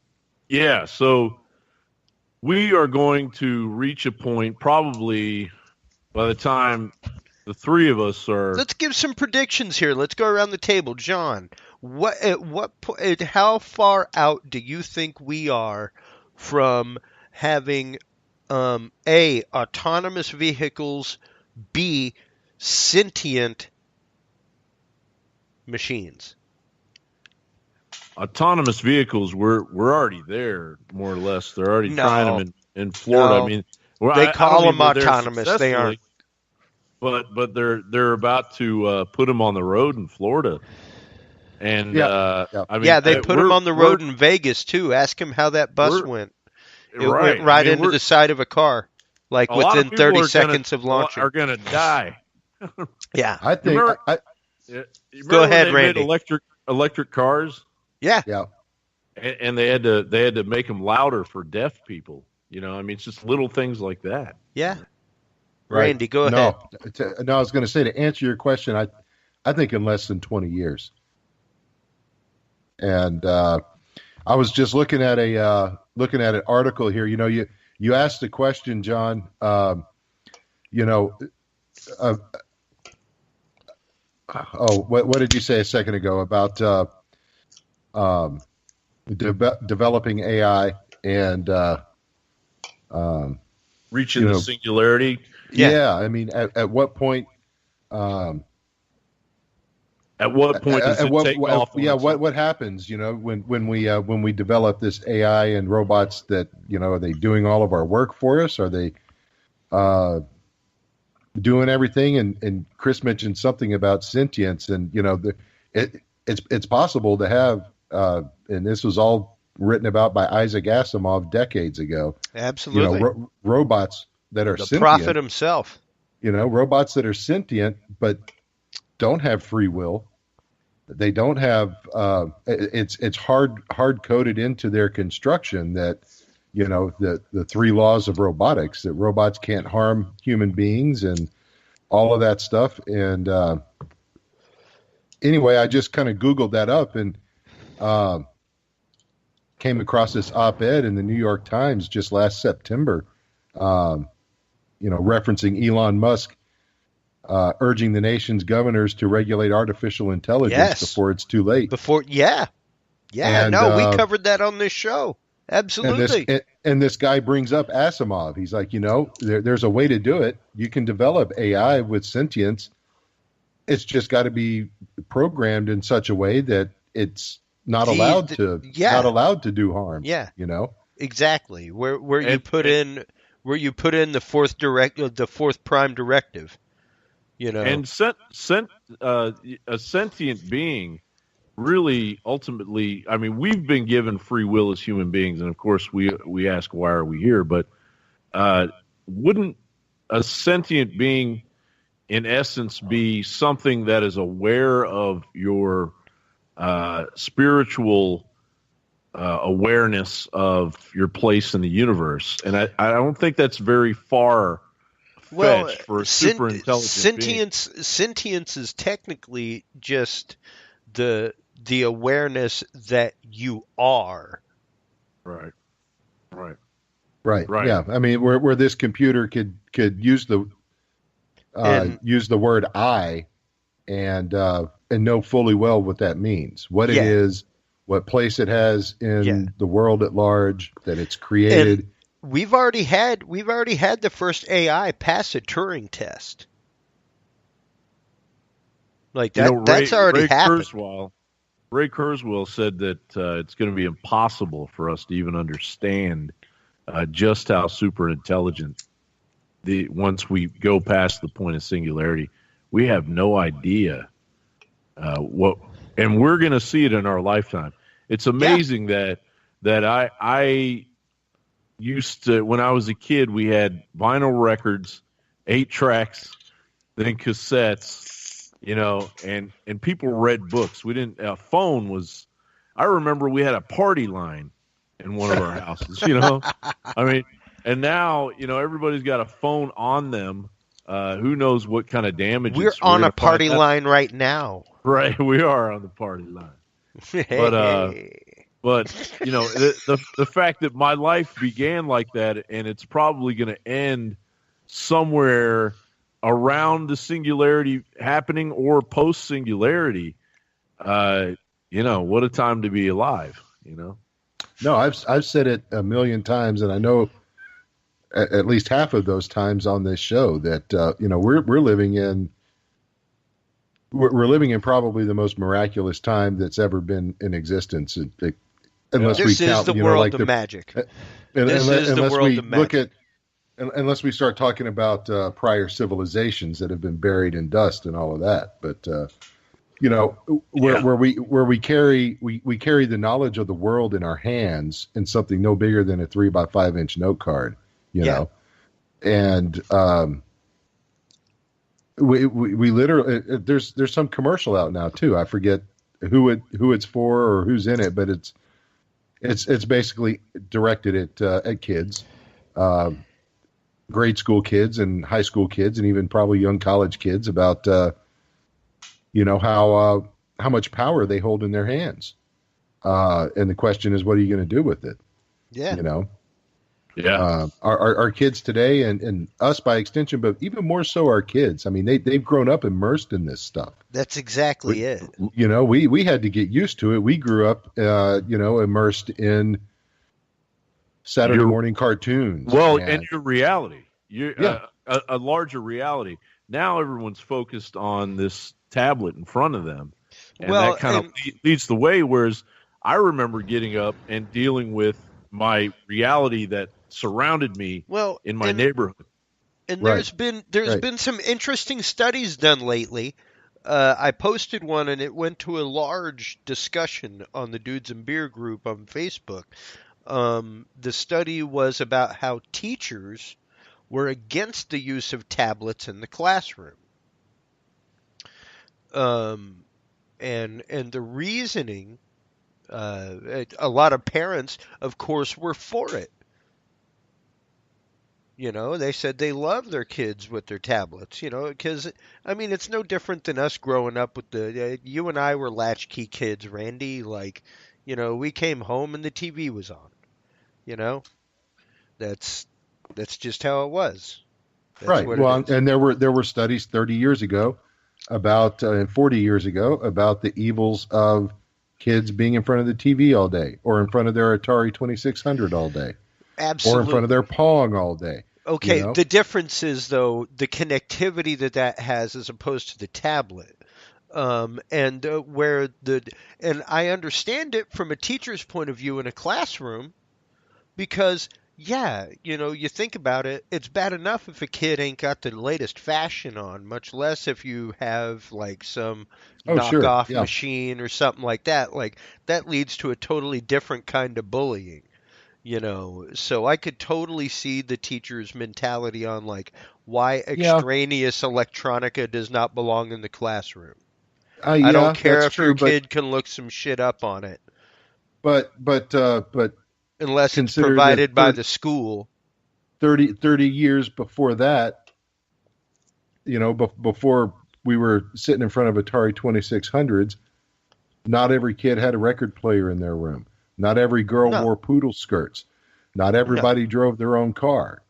we are going to reach a point probably by the time the three of us are. Let's give some predictions here. Let's go around the table. John, how far out do you think we are from having A, autonomous vehicles, B, sentient machines? Autonomous vehicles, we're already there, more or less. They're already trying them in Florida. No. I mean, They I call don't them mean they're there autonomous. They aren't. But they're about to put them on the road in Florida, and I mean, they put them on the road in Vegas too. Ask him how that bus went. It went right into the side of a car, like within 30 seconds of launching. Are going to die. Yeah, I think. Go ahead, when they Randy. made electric cars. Yeah. And they had to make them louder for deaf people. I mean, it's just little things like that. Yeah. Right. Randy, go ahead. No, I was going to say, to answer your question, I think in less than 20 years. And I was just looking at an article here. You asked the question, John. what did you say a second ago about developing AI and Reaching the singularity. Yeah, I mean, at what point? At what point does it take off? Yeah, what happens? When we develop this AI and robots that are they doing all of our work for us? Are they doing everything? And Chris mentioned something about sentience, and it's possible to have, and this was all written about by Isaac Asimov decades ago. Absolutely, robots that are the sentient, prophet himself. Robots that are sentient but don't have free will. They don't have. It's hard coded into their construction that the three laws of robotics, that robots can't harm human beings and all of that stuff. And anyway, I just kind of Googled that up and came across this op-ed in the New York Times just last September, referencing Elon Musk urging the nation's governors to regulate artificial intelligence before it's too late. We covered that on this show. Absolutely. And this guy brings up Asimov. He's like, there's a way to do it. You can develop AI with sentience. It's just got to be programmed in such a way that it's not allowed to do harm. Yeah. Exactly. Where And- you put in the fourth prime directive. And a sentient being, really, ultimately, I mean, we've been given free will as human beings, and of course, we ask, why are we here? But wouldn't a sentient being, in essence, be something that is aware of your spiritual awareness of your place in the universe? And I don't think that's very far fetched for a super intelligent being. Sentience is technically just the awareness that you are. Right. Yeah, I mean, where this computer could use the word "I" and know fully well what that means, what it is, what place it has in the world at large, that it's created. And we've already had the first AI pass a Turing test. Like that, that's already happened. Ray Kurzweil said that it's going to be impossible for us to even understand just how super intelligent once we go past the point of singularity. We have no idea what, and we're going to see it in our lifetime. It's amazing that I used to, when I was a kid, we had vinyl records, 8 tracks, then cassettes, and people read books. We didn't, a phone was, I remember we had a party line in one of our houses, I mean, and now, everybody's got a phone on them. Who knows what kind of damage we're on a party line right now. Right. We are on the party line. But the fact that my life began like that, and it's probably going to end somewhere around the singularity happening or post singularity, what a time to be alive. No, I've said it a million times, and I know at least half of those times on this show that we're living in. We're living in probably the most miraculous time that's ever been in existence. Unless we count, the world of magic. Unless we start talking about prior civilizations that have been buried in dust and all of that. But where we carry the knowledge of the world in our hands in something no bigger than a 3x5 inch note card, and we literally, there's some commercial out now too. I forget who it's for or who's in it, but it's basically directed at kids, grade school kids and high school kids, and even probably young college kids about how much power they hold in their hands, and the question is, what are you going to do with it? Yeah. Our kids today, and us by extension, but even more so our kids. I mean, they've grown up immersed in this stuff. That's exactly it. You know, we had to get used to it. We grew up, immersed in Saturday morning cartoons. Well, and your reality, Yeah. a larger reality. Now everyone's focused on this tablet in front of them, and Well, that kind of leads the way. Whereas I remember getting up and dealing with my reality that surrounded me in my neighborhood. And there's been some interesting studies done lately. I posted one, and it went to a large discussion on the Dudes and Beer group on Facebook. The study was about how teachers were against the use of tablets in the classroom. And the reasoning, a lot of parents, of course, were for it. You know, they said they love their kids with their tablets, because, I mean, it's no different than us growing up with you and I were latchkey kids, Randy. Like, we came home and the TV was on, That's just how it was. Right. Well, and there were studies 30 years ago about, and 40 years ago about the evils of kids being in front of the TV all day, or in front of their Atari 2600 all day. Absolutely. Or in front of their Pong all day. Okay, the difference is, though, the connectivity that has as opposed to the tablet. And I understand it from a teacher's point of view in a classroom, because, you think about it, it's bad enough if a kid ain't got the latest fashion on, much less if you have, like, some knockoff machine or something like that. Like, that leads to a totally different kind of bullying. So I could totally see the teacher's mentality on, like, why extraneous electronica does not belong in the classroom. I don't care if your kid can look some shit up on it. But unless it's provided by the school. 30 years before that, before we were sitting in front of Atari 2600s, not every kid had a record player in their room. Not every girl wore poodle skirts. Not everybody drove their own car,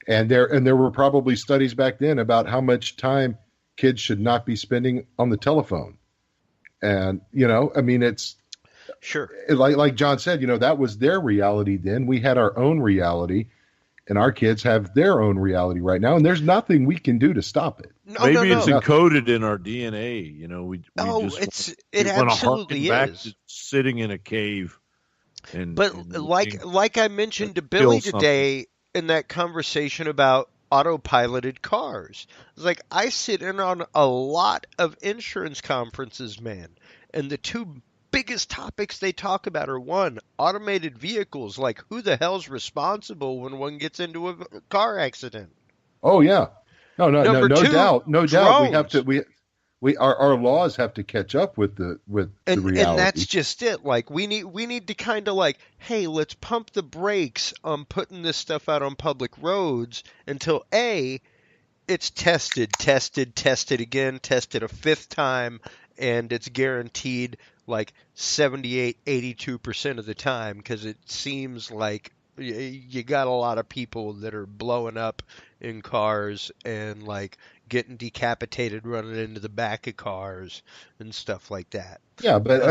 And there were probably studies back then about how much time kids should not be spending on the telephone. And, I mean, it's sure. Like John said, that was their reality then. We had our own reality, and our kids have their own reality right now, and there's nothing we can do to stop it. Maybe it's encoded in our DNA. It absolutely back is. To sitting in a cave, like I mentioned to Billy today in that conversation about autopiloted cars. It's like, I sit in on a lot of insurance conferences, man, and the two biggest topics they talk about are, one, automated vehicles. Like, who the hell's responsible when one gets into a car accident? Oh yeah. No doubt. Drones. Our laws have to catch up with the reality. And that's just it. Like, we need to kind of like, hey, let's pump the brakes on putting this stuff out on public roads until it's tested again, tested a fifth time, and it's guaranteed like 78-82% of the time, because it seems like you got a lot of people that are blowing up in cars and like getting decapitated running into the back of cars and stuff like that. Yeah, but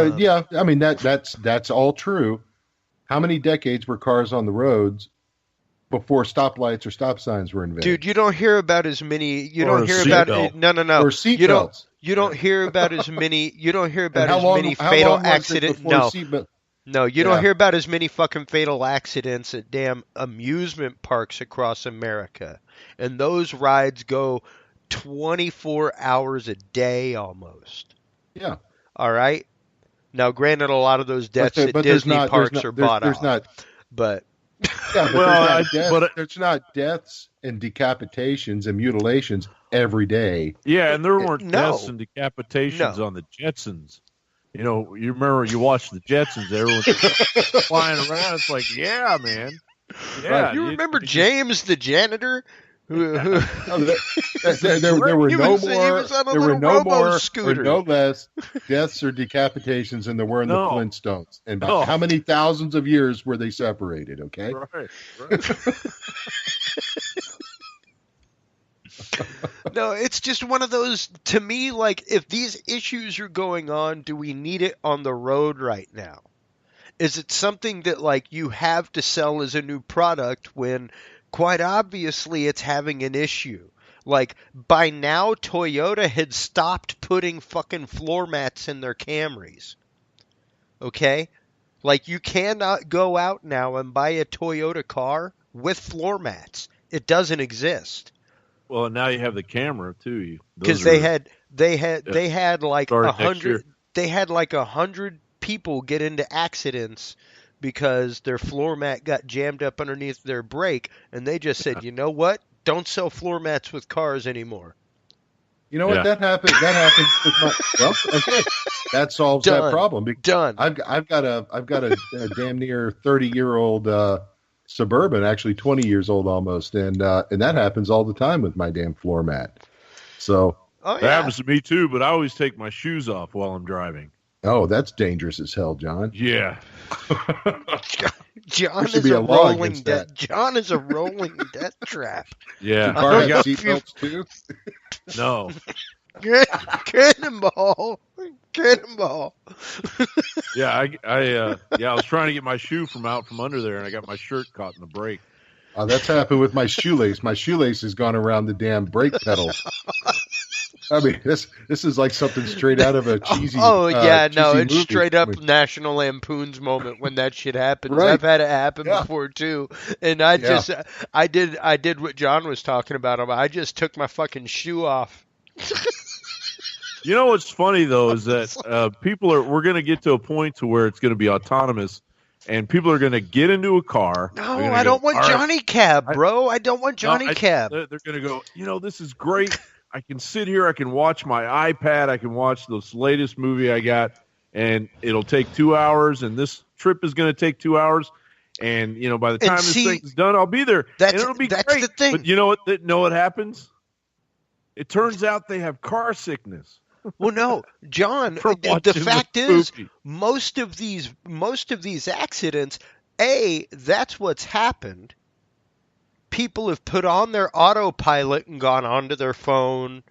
I mean that's all true. How many decades were cars on the roads before stoplights or stop signs were invented? Dude, you don't hear about as many. You don't hear about no. Or seatbelts. You don't hear about as many. You don't hear about as many fatal accidents. No, you don't hear about as many fucking fatal accidents at damn amusement parks across America. And those rides go 24 hours a day almost. Yeah. All right? Now, granted, a lot of those deaths at Disney parks are bought out. But there's not deaths and decapitations and mutilations every day. Yeah, and there weren't deaths and decapitations on the Jetsons. You remember you watched the Jetsons, everyone's flying around. It's like, yeah, man. Yeah. You remember James the janitor? There were He no was more. on a There were little no more or robo-scooter. no less deaths or decapitations than there were in the No. Flintstones. And by No. how many thousands of years were they separated? Okay. Right. No, it's just one of those, to me, like, if these issues are going on, do we need it on the road right now? Is it something that, like, you have to sell as a new product when, quite obviously, it's having an issue? Like, by now, Toyota had stopped putting fucking floor mats in their Camrys. Okay? Like, you cannot go out now and buy a Toyota car with floor mats. It doesn't exist. Well, and now you have the camera too. Because they had like Started next 100. year. They had like 100 people get into accidents because their floor mat got jammed up underneath their brake, and they just said, you know what? Don't sell floor mats with cars anymore. You know what? Yeah. That happens with my. Well, okay, that solves Done. that problem. Done. I've got a damn near 30-year-old Suburban, actually 20 years old almost, and that happens all the time with my damn floor mat. So Oh That yeah. happens to me too, but I always take my shoes off while I'm driving. that's dangerous as hell, John. Yeah. John There should is be a a law rolling against death. that. John is a rolling death trap. Yeah. Car I has got a few- seatbelts too. No. Cannonball. Cannonball. Yeah, I was trying to get my shoe from out from under there, and I got my shirt caught in the brake. That's happened with my shoelace. My shoelace has gone around the damn brake pedal. I mean, this is like something straight out of a cheesy. No, cheesy it's movie. straight up I mean, National Lampoon's moment when that shit happens. Right. I've had it happen Yeah. before too, and I did what John was talking about. I just took my fucking shoe off. You know what's funny though is that we're going to get to a point to where it's going to be autonomous, and people are going to get into a car. No, they're gonna I don't go, want "All right." Johnny Cab, bro. I don't want Johnny Cab. They're going to go, this is great. I can sit here, I can watch my iPad, I can watch this latest movie I got, and it'll take 2 hours, and this trip is going to take 2 hours, and by the time this thing's done, I'll be there, and it'll be that's great. the thing. But you know what happens? It turns out they have car sickness. Well, no, John. From The watching fact the is, movie. most of these accidents, that's what's happened. People have put on their autopilot and gone onto their phone,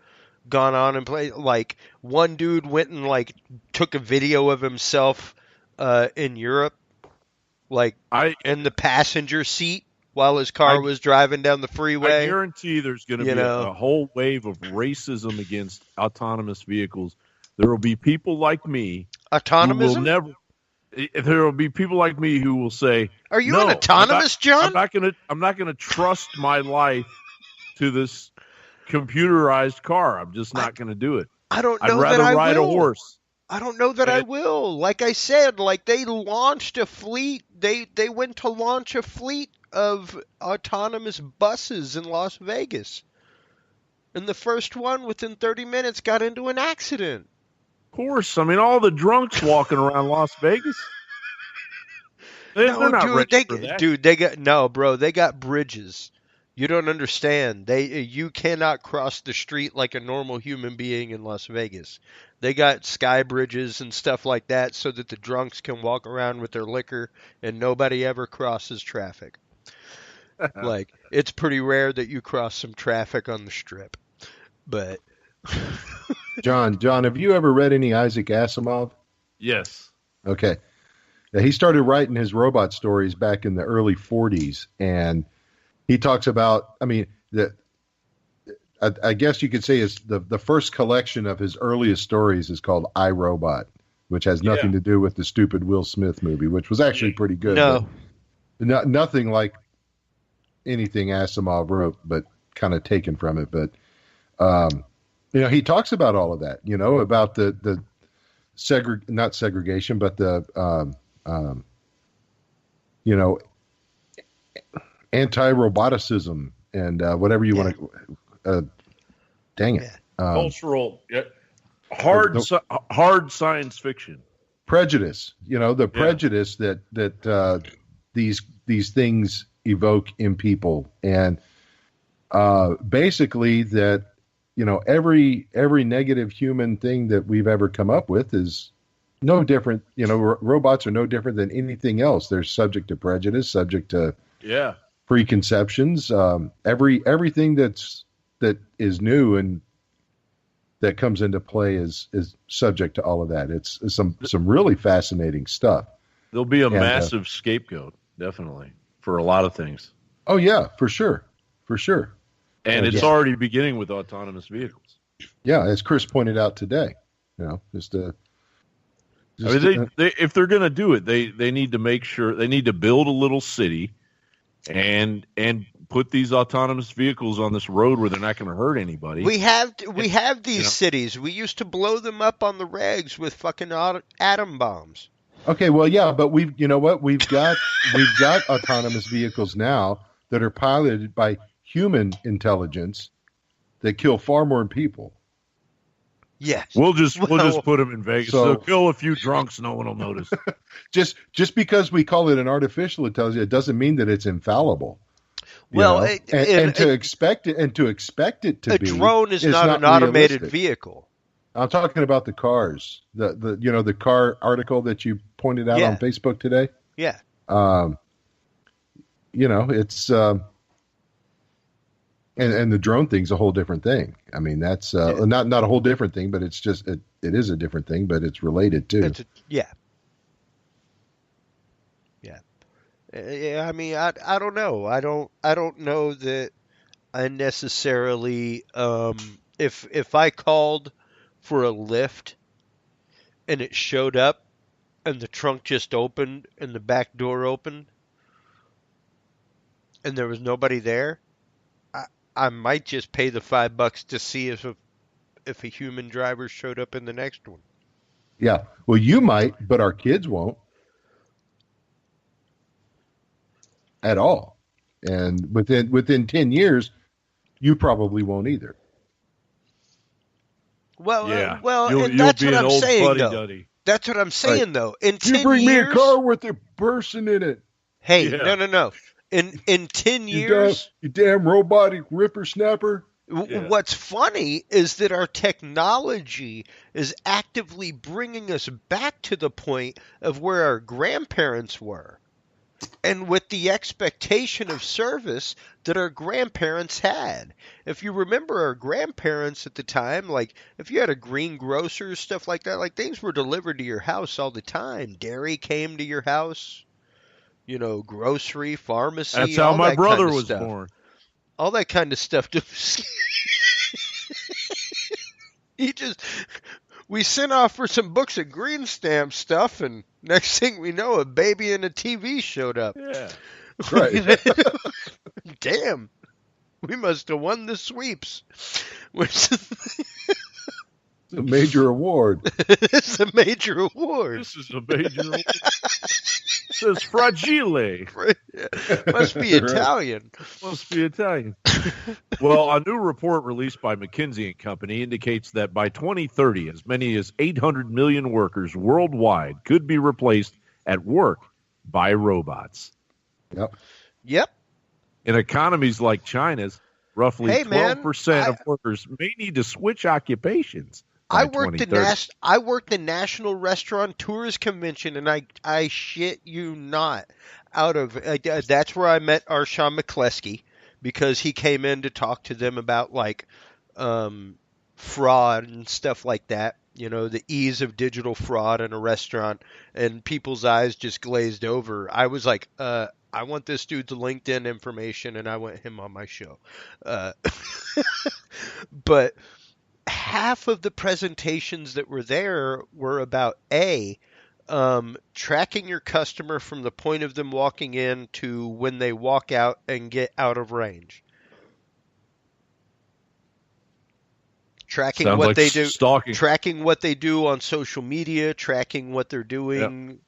gone on and played. Like one dude went and like took a video of himself in Europe, like in the passenger seat while his car was driving down the freeway. I guarantee there's going to be a whole wave of racism against autonomous vehicles. There will be people like me Autonomous? There will be people like me who will say, "Are you no, an autonomous, John?" I'm not gonna trust my life to this computerized car. I'm just not going to do it. I don't know I'd rather that I ride will. a horse. I don't know that I will. Like I said, like they launched a fleet. They went to launch a fleet of autonomous buses in Las Vegas. And the first one, within 30 minutes, got into an accident. Of course. I mean, all the drunks walking around Las Vegas. They're not ready for that. Dude, they got bridges. You don't understand. You cannot cross the street like a normal human being in Las Vegas. They got sky bridges and stuff like that so that the drunks can walk around with their liquor and nobody ever crosses traffic. Like, it's pretty rare that you cross some traffic on the strip. But John, have you ever read any Isaac Asimov? Yes. Okay. Now, he started writing his robot stories back in the early 40s, and he talks about, I mean, I guess you could say is the first collection of his earliest stories is called I, Robot, which has nothing to do with the stupid Will Smith movie, which was actually pretty good. No. Nothing like anything Asimov wrote, but kind of taken from it. But, he talks about all of that, about the not segregation, but the, anti-roboticism and whatever you want to. Dang it! Cultural, hard science fiction. Prejudice. The prejudice that these things evoke in people, and basically that, every negative human thing that we've ever come up with is no different. Robots are no different than anything else. They're subject to prejudice, subject to preconceptions. Everything that is new and that comes into play is subject to all of that. It's some really fascinating stuff. There'll be a massive scapegoat, definitely, for a lot of things. Oh yeah, for sure. And it's already beginning with autonomous vehicles. Yeah, as Chris pointed out today, if they're going to do it, they need to make sure they need to build a little city and put these autonomous vehicles on this road where they're not going to hurt anybody. We have these cities. We used to blow them up on the regs with fucking atom bombs. Okay, well, yeah, but we've got autonomous vehicles now that are piloted by human intelligence that kill far more people. Yes, we'll just put them in Vegas. So, they'll kill a few drunks. No one will notice. just because we call it an artificial intelligence, it doesn't mean that it's infallible. Well, to expect it to be a drone is not an automated vehicle. I'm talking about the cars. The car article that you pointed out on Facebook today. Yeah. It's and the drone thing's a whole different thing. I mean, that's not a whole different thing, but it's just it is a different thing, but it's related too. Yeah. I mean, I don't know. I don't know that I necessarily if I called for a lift and it showed up and the trunk just opened and the back door opened and there was nobody there, I might just pay the $5 to see if a human driver showed up in the next one. Yeah. Well, you might, but our kids won't. At all. And within 10 years, you probably won't either. Well, you'll that's be what an I'm old saying, though. fuddy-duddy. That's what I'm saying, though. In 10 years... You bring me a car with a person in it. Hey, no. In 10 years... You damn robotic whippersnapper. What's funny is that our technology is actively bringing us back to the point of where our grandparents were. And with the expectation of service that our grandparents had. If you remember our grandparents at the time, like if you had a greengrocer, stuff like that, like things were delivered to your house all the time. Dairy came to your house, grocery, pharmacy. That's how my brother was born. All that kind of stuff. We sent off for some books of green stamp stuff, and next thing we know, a baby and a TV showed up. Yeah, right. Damn, we must have won the sweeps. It's a major award. It's a major award. This is a major award. It says fragile. Must be Italian. Must be Italian. Well, a new report released by McKinsey & Company indicates that by 2030, as many as 800 million workers worldwide could be replaced at work by robots. Yep. In economies like China's, roughly 12% of workers may need to switch occupations. I worked the National Restaurateurs Convention, and I shit you not. That's where I met Arshawn McCleskey, because he came in to talk to them about fraud and stuff like that. The ease of digital fraud in a restaurant, and people's eyes just glazed over. I was like, I want this dude's LinkedIn information, and I want him on my show. But half of the presentations that were there were about tracking your customer from the point of them walking in to when they walk out and get out of range. Tracking what they do, stalking. Tracking what they do on social media, tracking what they're doing,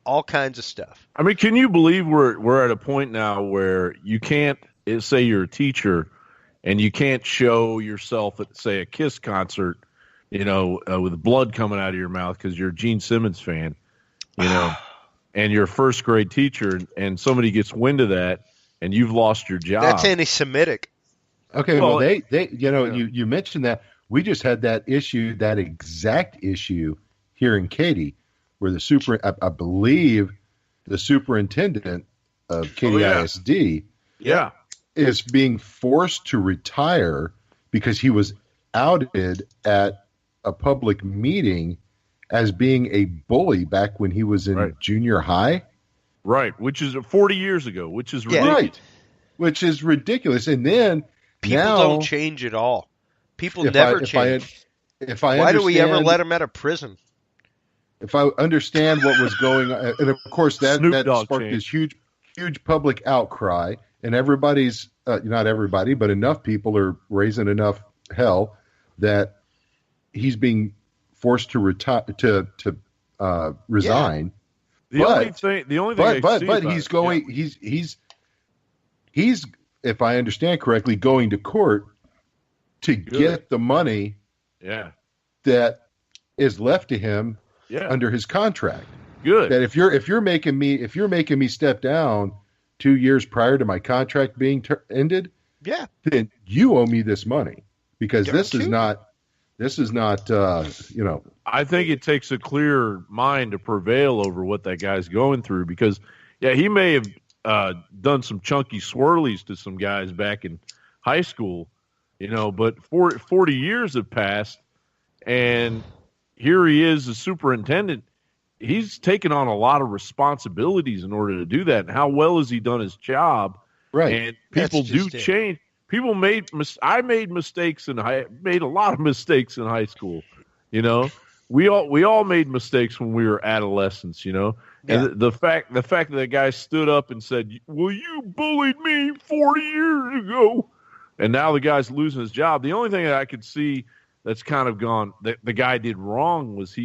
all kinds of stuff. I mean, can you believe we're at a point now where you can't, say you're a teacher, and you can't show yourself at, say, a Kiss concert, with blood coming out of your mouth because you're a Gene Simmons fan, and you're a first grade teacher, and somebody gets wind of that, and you've lost your job. That's anti-Semitic. Okay, Well, they you mentioned that. We just had that exact issue here in Katy, where I believe the superintendent of Katy ISD Yeah. is being forced to retire because he was outed at a public meeting as being a bully back when he was in junior high. Right, which is 40 years ago, which is ridiculous. Right, which is ridiculous. And then people don't change at all. People never change. Why do we ever let them out of prison? If I understand what was going on, and of course that sparked this huge public outcry, and everybody's not everybody, but enough people are raising enough hell that he's being forced to retire to resign. The only thing he's if I understand correctly, going to court to get the money that is left to him under his contract. Good. That if you're making me step down 2 years prior to my contract being ended, then you owe me this money because this is not I think it takes a clear mind to prevail over what that guy's going through because he may have done some chunky swirlies to some guys back in high school, but 40 years have passed, and here he is, the superintendent. He's taken on a lot of responsibilities in order to do that. And how well has he done his job? Right. And people do change. People I made mistakes made a lot of mistakes in high school. We all made mistakes when we were adolescents. And the fact that the guy stood up and said, "Well, you bullied me 40 years ago," and now the guy's losing his job. The only thing that I could see that's kind of gone that the guy did wrong was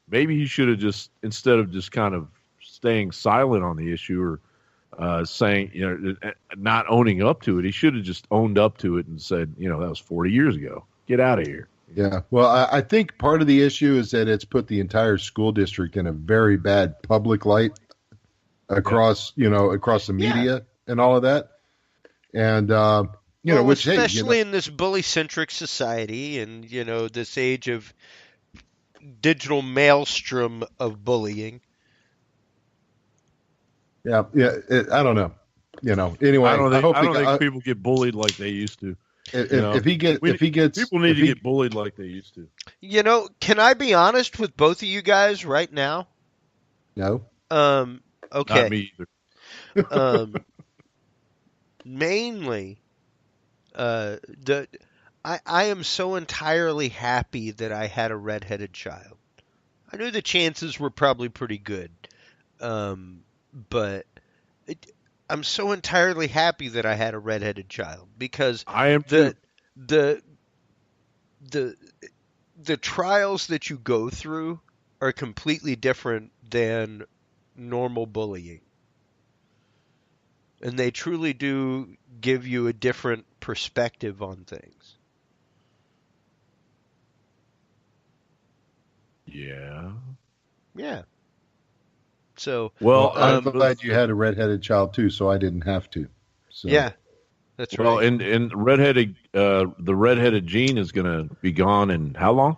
maybe he should have just, instead of just kind of staying silent on the issue or saying, not owning up to it, he should have just owned up to it and said, that was 40 years ago. Get out of here. Yeah. Well, I think part of the issue is that it's put the entire school district in a very bad public light across the media and all of that. And, especially in this bully-centric society and, this age of digital maelstrom of bullying. Yeah. I don't know. Anyway, I don't think people get bullied like they used to. If he gets, people need to get bullied like they used to. Can I be honest with both of you guys right now? No. Okay. Not me either. Mainly, I am so entirely happy that I had a redheaded child. I knew the chances were probably pretty good, but I'm so entirely happy that I had a redheaded child because I am the trials that you go through are completely different than normal bullying. And they truly do give you a different perspective on things. Yeah. Yeah. So, well, I'm glad you had a redheaded child too, so I didn't have to. So. Yeah, that's right. Well, and the redheaded gene is going to be gone in how long?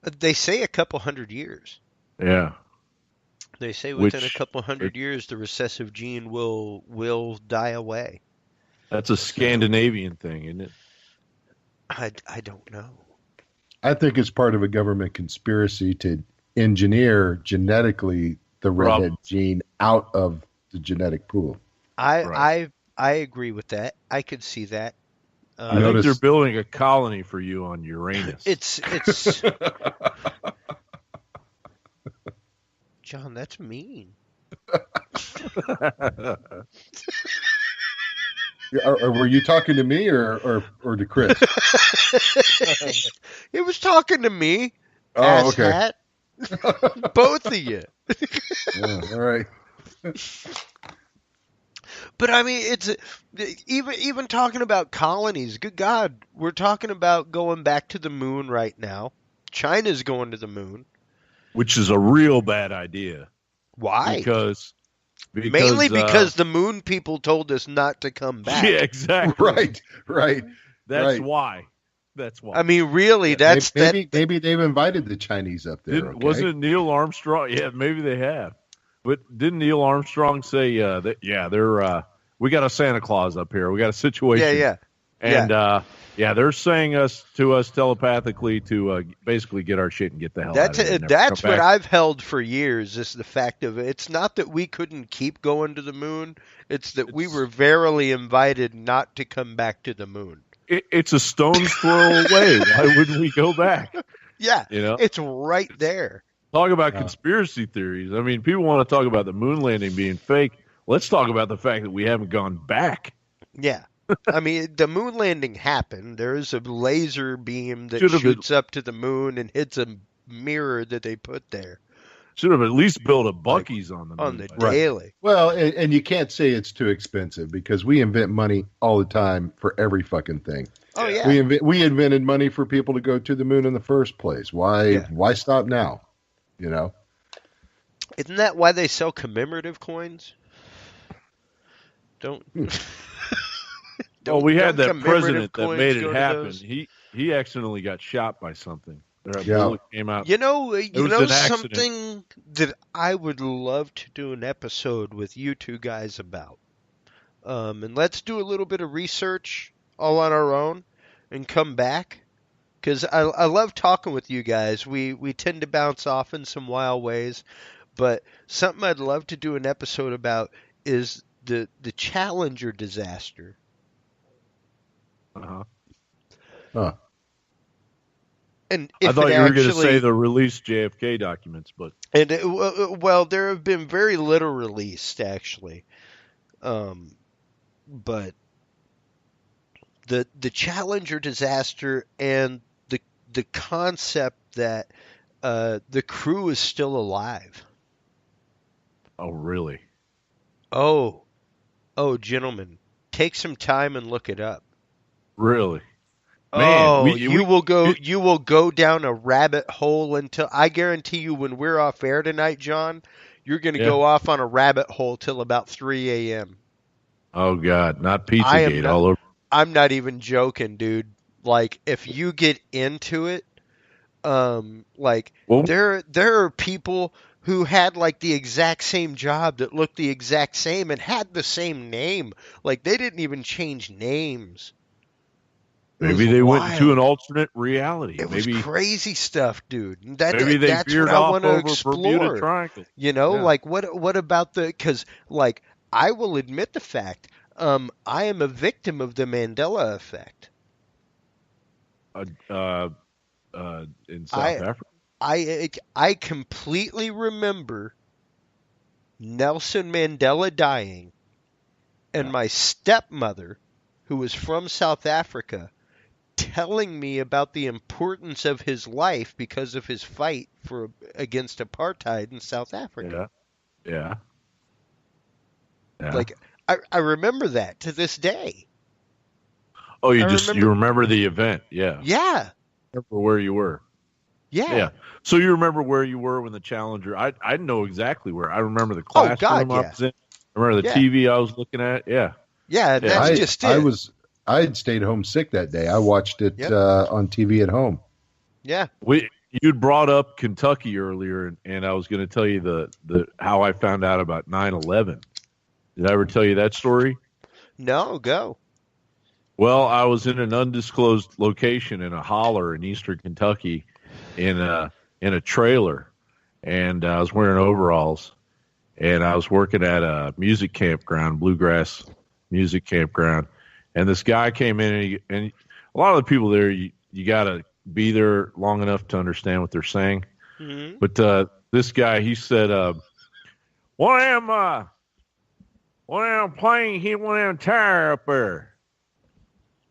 They say a couple hundred years. Yeah. They say within a couple hundred years, the recessive gene will die away. That's a Scandinavian thing, isn't it? I don't know. I think it's part of a government conspiracy to engineer genetically the redhead gene out of the genetic pool. I agree with that. I could see that. I think they're building a colony for you on Uranus. It's John, that's mean. Were you talking to me or to Chris? He was talking to me. Oh, okay. Hat. Both of you. Yeah, all right. But I mean, it's even talking about colonies. Good God, we're talking about going back to the moon right now. China's going to the moon, which is a real bad idea. Why? Because Mainly because the moon people told us not to come back. Yeah, exactly. Right. That's why. That's why. I mean, really, that's maybe they've invited the Chinese up there. Wasn't it Neil Armstrong? Yeah, maybe they have. But didn't Neil Armstrong say they're we got a Santa Claus up here. We got a situation. Yeah. And they're saying to us telepathically to basically get our shit and get the hell out of here. That's what I've held for years, is the fact of it's not that we couldn't keep going to the moon. It's that we were verily invited not to come back to the moon. It's a stone's throw away. Why wouldn't we go back? Yeah, it's right there. Talk about conspiracy theories. I mean, people want to talk about the moon landing being fake. Let's talk about the fact that we haven't gone back. Yeah. I mean, the moon landing happened. There is a laser beam that shoots up to the moon and hits a mirror that they put there. Should have at least built a Buc-ee's on the moon. On the daily. Right. Well, and you can't say it's too expensive because we invent money all the time for every fucking thing. Oh, yeah. We invented money for people to go to the moon in the first place. Why stop now? Isn't that why they sell commemorative coins? We had that president that made it happen. He accidentally got shot by something. Bullet came out. Something that I would love to do an episode with you two guys about. And let's do a little bit of research all on our own and come back. Because I love talking with you guys. We tend to bounce off in some wild ways. But something I'd love to do an episode about is the Challenger disaster. Uh-huh. Huh. And I thought you were going to say the released JFK documents, but there have been very little released actually, but the Challenger disaster and the concept that the crew is still alive. Oh, really? Oh, gentlemen, take some time and look it up. Really? Man, you will go down a rabbit hole until I guarantee you when we're off air tonight, John, you're going to go off on a rabbit hole till about 3 a.m. Oh God, not Pizzagate all over. I'm not even joking, dude. Like if you get into it, there are people who had like the exact same job that looked the exact same and had the same name. Like they didn't even change names. Maybe they went to an alternate reality. It was crazy stuff, dude. Maybe they veered off over Bermuda Triangle. Like what about because like I will admit the fact, I am a victim of the Mandela effect. In South Africa? I completely remember Nelson Mandela dying and my stepmother, who was from South Africa, telling me about the importance of his life because of his fight against apartheid in South Africa. Yeah. Like I remember that to this day. Oh, you remember the event? Yeah. Yeah. Remember where you were? Yeah. So you remember where you were when the Challenger? I know exactly where. I remember the classroom I was in. I remember the TV I was looking at. Yeah. Yeah, that's just it. I had stayed home sick that day. I watched it on TV at home. Yeah. You'd brought up Kentucky earlier, and I was going to tell you the how I found out about 9/11. Did I ever tell you that story? No, go. Well, I was in an undisclosed location in a holler in eastern Kentucky in a trailer, and I was wearing overalls, and I was working at a music campground, bluegrass music campground, and this guy came in, and a lot of the people there, you got to be there long enough to understand what they're saying. Mm-hmm. But this guy, he said, one of them plane hit one of them tire up there.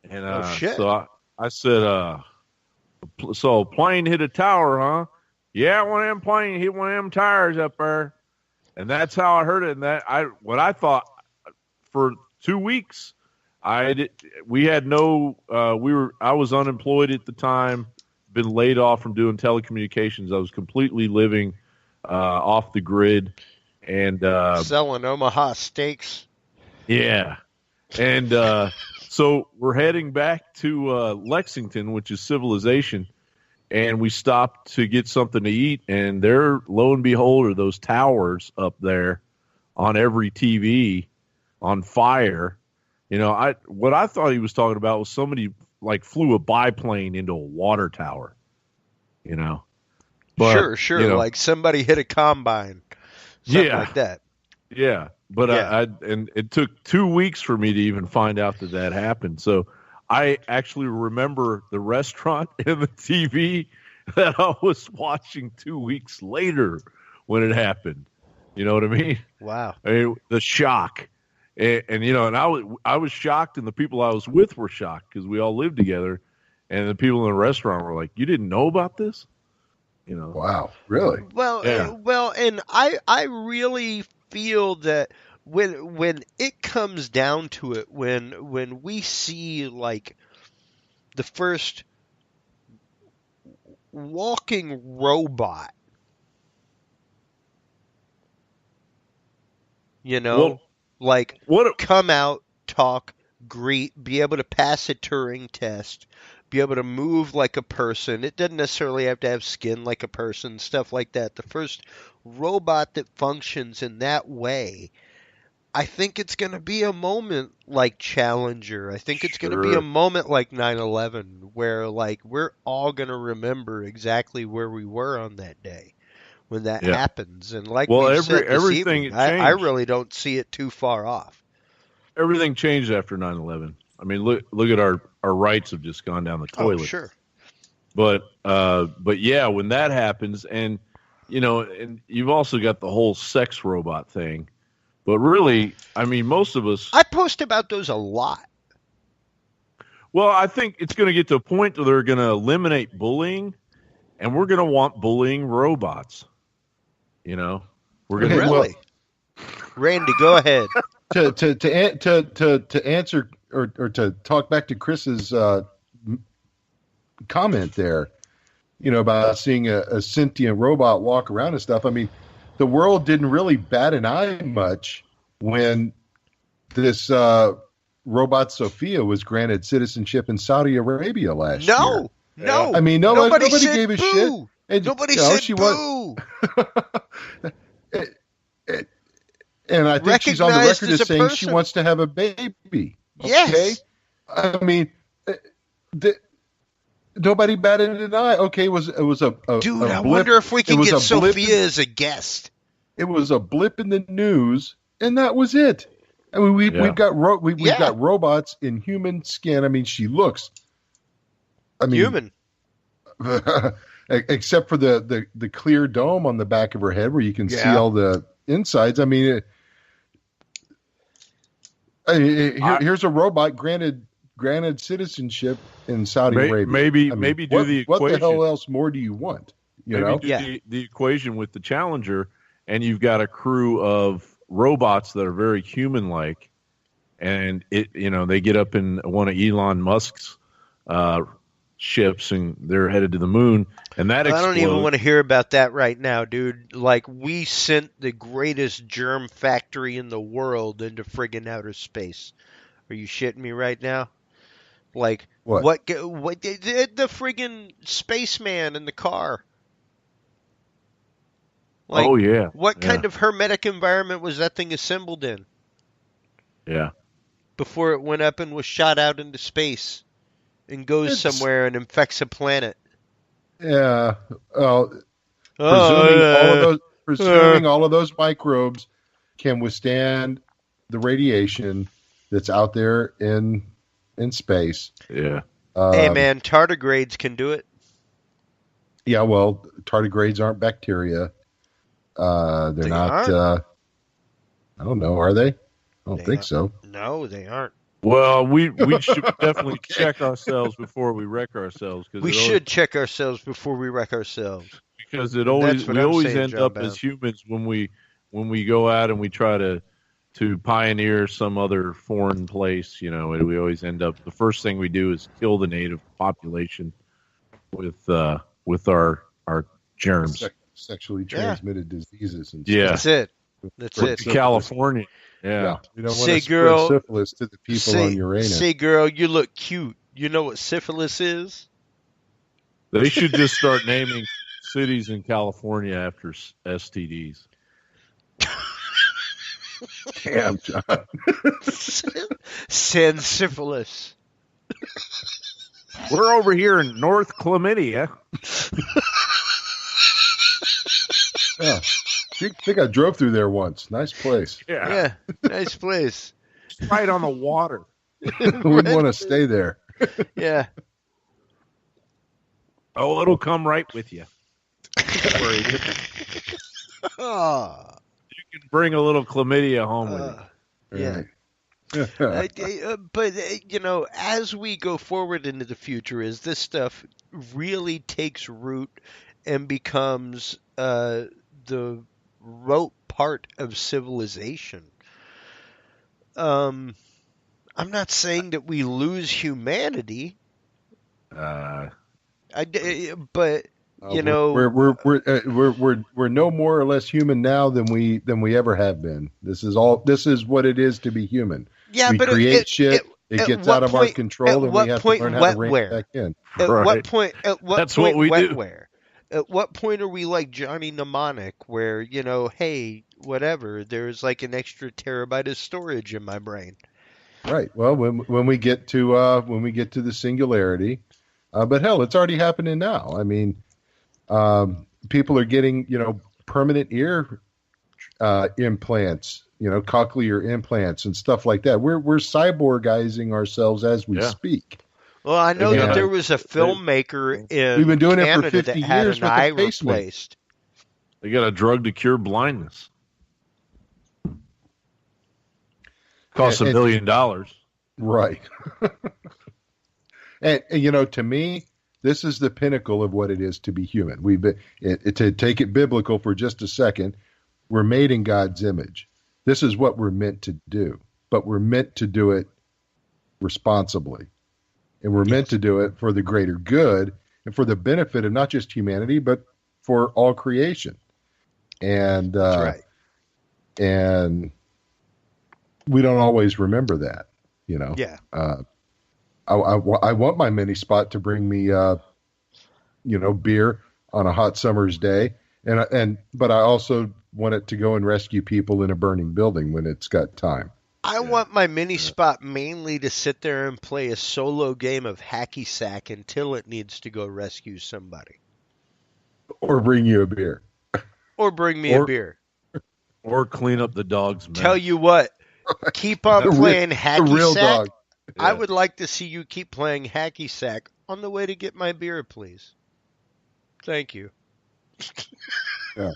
And so I said, so plane hit a tower, huh? Yeah, one of them plane hit one of them tires up there. And that's how I heard it. And I thought for 2 weeks, I was unemployed at the time, been laid off from doing telecommunications. I was completely living off the grid. and selling Omaha steaks. yeah, and so we're heading back to Lexington, which is civilization, and we stopped to get something to eat, and there, lo and behold, are those towers up there on every TV on fire. You know, what I thought he was talking about was somebody like flew a biplane into a water tower. You know, but, Sure, you know, like somebody hit a combine, something like that. Yeah, but Yeah. and it took 2 weeks for me to even find out that happened. So I actually remember the restaurant and the TV that I was watching 2 weeks later when it happened. You know what I mean? Wow. I mean, the shock, and you know, and I was shocked, and the people I was with were shocked because we all lived together, and the people in the restaurant were like, "You didn't know about this?" You know? Wow, really? Well, Yeah. and I really feel that when it comes down to it, when we see like the first walking robot, you know, Well, like what? come out, talk, greet, be able to pass a Turing test, be able to move like a person. It doesn't necessarily have to have skin like a person, stuff like that. The first robot that functions in that way, I think it's going to be a moment like Challenger. I think it's going to be a Sure. moment like 9/11 where like we're all going to remember exactly where we were on that day when that Yeah. happens. And like Well, we've said this everything evening, changed. I really don't see it too far off. Everything changed after 9/11. I mean, look at our rights have just gone down the toilet. Oh, sure. But yeah, when that happens, and you know, and you've also got the whole sex robot thing. But really, I mean, most of us. I post about those a lot. Well, I think it's going to get to a point where they're going to eliminate bullying, and we're going to want bullying robots. You know, we're going Okay, to. well- Really? Randy, go ahead. To answer or to talk back to Chris's comment there, you know, about seeing a sentient robot walk around and stuff. I mean, the world didn't really bat an eye much when this robot Sophia was granted citizenship in Saudi Arabia last year. No. I mean, nobody said gave a boo. shit. And, Nobody you know, said she boo. And I think she's on the Recognized record as as a saying she person. wants to have a baby. Yes. Okay? I mean, nobody batted an eye. Okay, it was a Dude, a I blip. wonder if we It can was get a blip Sophia as a guest. It was a blip in the news, and that was it. I mean, we've got we've Yeah. got robots in human skin. I mean, she looks. I mean, Human. except for the clear dome on the back of her head where you can see Yeah. all the insides. I mean, here's a robot granted citizenship in Saudi Arabia. Maybe I mean, do the what the equation. hell else more do you want? You know? Maybe do the equation with the Challenger, and you've got a crew of robots that are very human-like, and they get up in one of Elon Musk's ships, and they're headed to the moon, and that I explodes. don't even want to hear about that right now, dude. Like, we sent the greatest germ factory in the world into friggin' outer space. Are you shitting me right now? Like, what the friggin' spaceman in the car? Like, oh yeah. What kind of hermetic environment was that thing assembled in Yeah. before it went up and was shot out into space and goes somewhere and infects a planet? Yeah. Oh, Presuming all of those microbes can withstand the radiation that's out there in space. Yeah. hey man, tardigrades can do it. Yeah, well, tardigrades aren't bacteria. They're They not. aren't. I don't know. Are they? I don't They think aren't. so. No, they aren't. Well, we should definitely check ourselves before we wreck ourselves. We should check ourselves before we wreck ourselves. Because That's what we I'm always saying, end John up Bound. as humans when we go out and we try to pioneer some other foreign place. You know, we always end up, the first thing we do is kill the native population with our germs. Sexually transmitted diseases and Yeah. stuff. That's it. That's Spread it. syphilis. California. Yeah. We don't want Say, to spread girl, syphilis to the people on Uranus. Say, girl, you look cute. You know what syphilis is? They should just start naming cities in California after STDs. Damn, John. San syphilis. We're over here in North Chlamydia. Yeah. I think I drove through there once. Nice place. Yeah, nice place. Right on the water. We'd want to stay there. Yeah. Oh, it'll come right with you. Oh, You can bring a little chlamydia home with you. yeah. But as we go forward into the future, as this stuff really takes root and becomes the rote part of civilization, I'm not saying that we lose humanity. But we're no more or less human now than we ever have been. This is what it is to be human. Yeah, we but create shit. It gets out of our control, and we have to learn how to rein it back in. At Right. what point? That's point what we do. wetware? At what point are we like Johnny Mnemonic, where hey, whatever, there's like an extra terabyte of storage in my brain? Right. Well, when we get to the singularity, but hell, it's already happening now. I mean, people are getting permanent ear implants, cochlear implants and stuff like that. We're cyborgizing ourselves as we speak. Well, I know Yeah. that there was a filmmaker in We've been doing it for Canada 50 that had years an with a eye pacemaker. replaced. They got a drug to cure blindness. Costs $1 million. Right. and to me, this is the pinnacle of what it is to be human. To take it biblical for just a second, we're made in God's image. This is what we're meant to do, but we're meant to do it responsibly. And we're meant to do it for the greater good and for the benefit of not just humanity, but for all creation. And That's right. And we don't always remember that, Yeah. I want my mini spot to bring me, beer on a hot summer's day, but I also want it to go and rescue people in a burning building when it's got time. I want my mini spot mainly to sit there and play a solo game of hacky sack until it needs to go rescue somebody. Or bring you a beer. Or bring me a beer. Or clean up the dog's mess. Tell you what, keep on playing hacky the real sack. dog. I would like to see you keep playing hacky sack on the way to get my beer, please. Thank you. Yeah.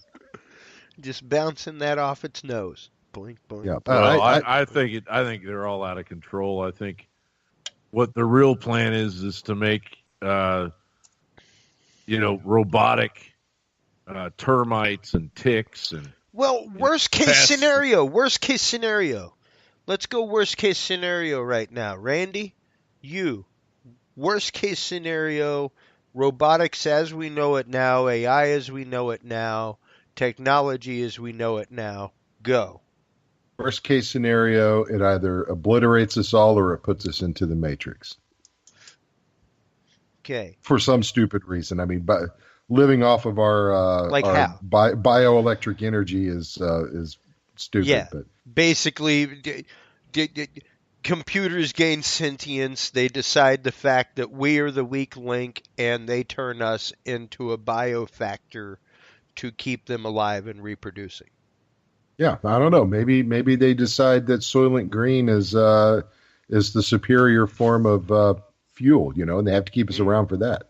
Just bouncing that off its nose. Boink, boink. Yeah. Well, I think they're all out of control. I think what the real plan is to make robotic termites and ticks and worst case scenario. Let's go worst case scenario right now. Randy, worst case scenario, robotics as we know it now, AI as we know it now, technology as we know it now. Go. Worst case scenario, it either obliterates us all or it puts us into the matrix. Okay. For some stupid reason. I mean, but living off of our how? bioelectric energy is stupid. Yeah. But basically, computers gain sentience. They decide the fact that we are the weak link, and they turn us into a biofactor to keep them alive and reproducing. yeah, I don't know. Maybe they decide that Soylent Green is the superior form of fuel, and they have to keep us around for that.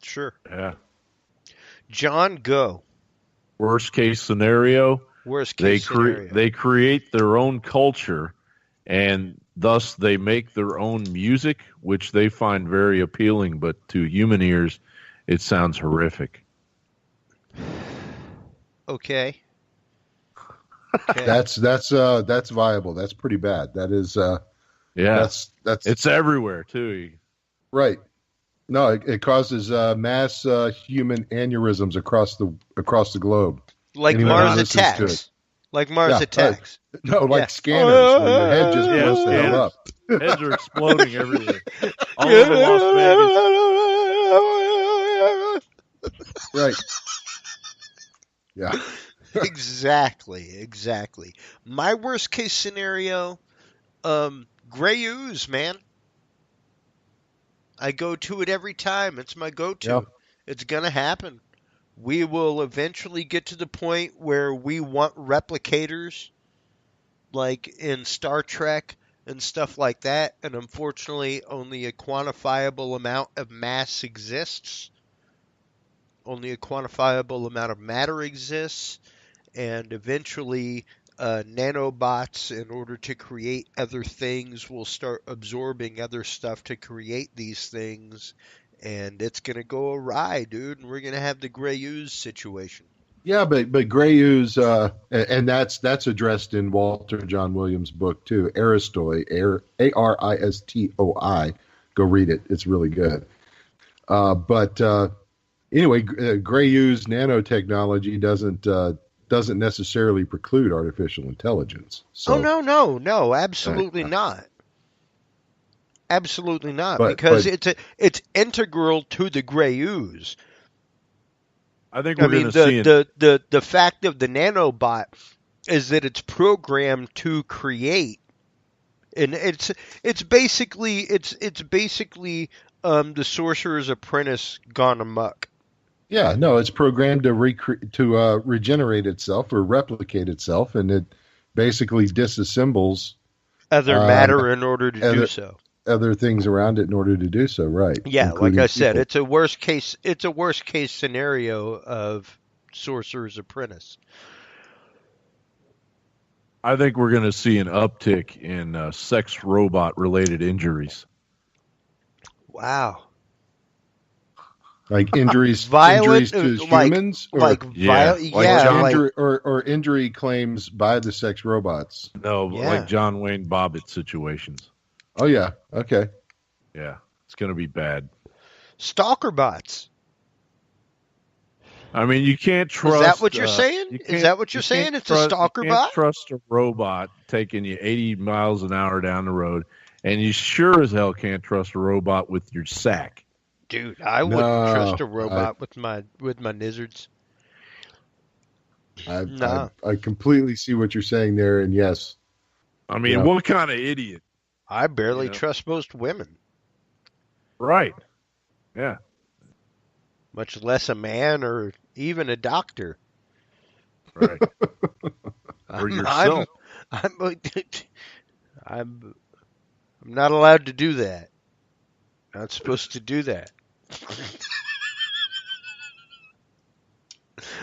Sure. Yeah. John, go. Worst case scenario. Worst case scenario. They create their own culture, and thus they make their own music, which they find very appealing, but to human ears, it sounds horrific. Okay. That's viable. That's pretty bad. That is that's it's everywhere too. right. No, it causes mass human aneurysms across the globe. Like Anyone who Mars listens to Attacks. Like Mars Attacks. No, like Yeah. scanners where your head just Yeah, blows the hell scanners. up. Heads are exploding everywhere. All over Las Vegas. Right. Yeah. Exactly. My worst case scenario, gray ooze, man. I go to it every time. It's my go-to. Yeah. It's gonna happen. We will eventually get to the point where we want replicators, like in Star Trek and stuff like that, and unfortunately, only a quantifiable amount of mass exists. Only a quantifiable amount of matter exists, and eventually nanobots, in order to create other things, will start absorbing other stuff to create these things, and it's going to go awry, dude, and we're going to have the gray ooze situation. Yeah, but gray ooze, and that's addressed in Walter John Williams' book too, Aristoi, Aristoi. Go read it; it's really good. But anyway, gray ooze nanotechnology doesn't necessarily preclude artificial intelligence. So, No, absolutely not. Absolutely not, But- because but- it's integral to the gray ooze. I think I we're mean, going to see the fact of the nanobot is that it's programmed to create, and it's basically the Sorcerer's Apprentice gone amok. yeah, no, it's programmed to regenerate itself or replicate itself, and it basically disassembles Other matter in order to do other- so. other things around it in order to do so. Right? Yeah, like including I said, people. it's a worst case scenario of Sorcerer's Apprentice. I think we're going to see an uptick in sex robot related injuries. Wow. Like injuries Violent, to like- humans, or Like Yeah, injury, or injury claims by the sex robots. No, Yeah. like John Wayne Bobbitt situations. Oh yeah, okay. Yeah, it's going to be bad. stalker bots. I mean, you can't trust. Is that what you're saying? you Is can't- that what you're you saying? can't It's a trust- stalker you can't bot? trust a robot taking you 80 miles an hour down the road, and you sure as hell can't trust a robot with your sack. Dude, I wouldn't No, trust a robot with my lizards. No. I completely see what you're saying there, and yes, I mean, Yeah. what kind of idiot? I barely Yeah. trust most women, Right. Yeah. much less a man or even a doctor. Right. I'm, Or yourself. I'm not allowed to do that. Not supposed to do that.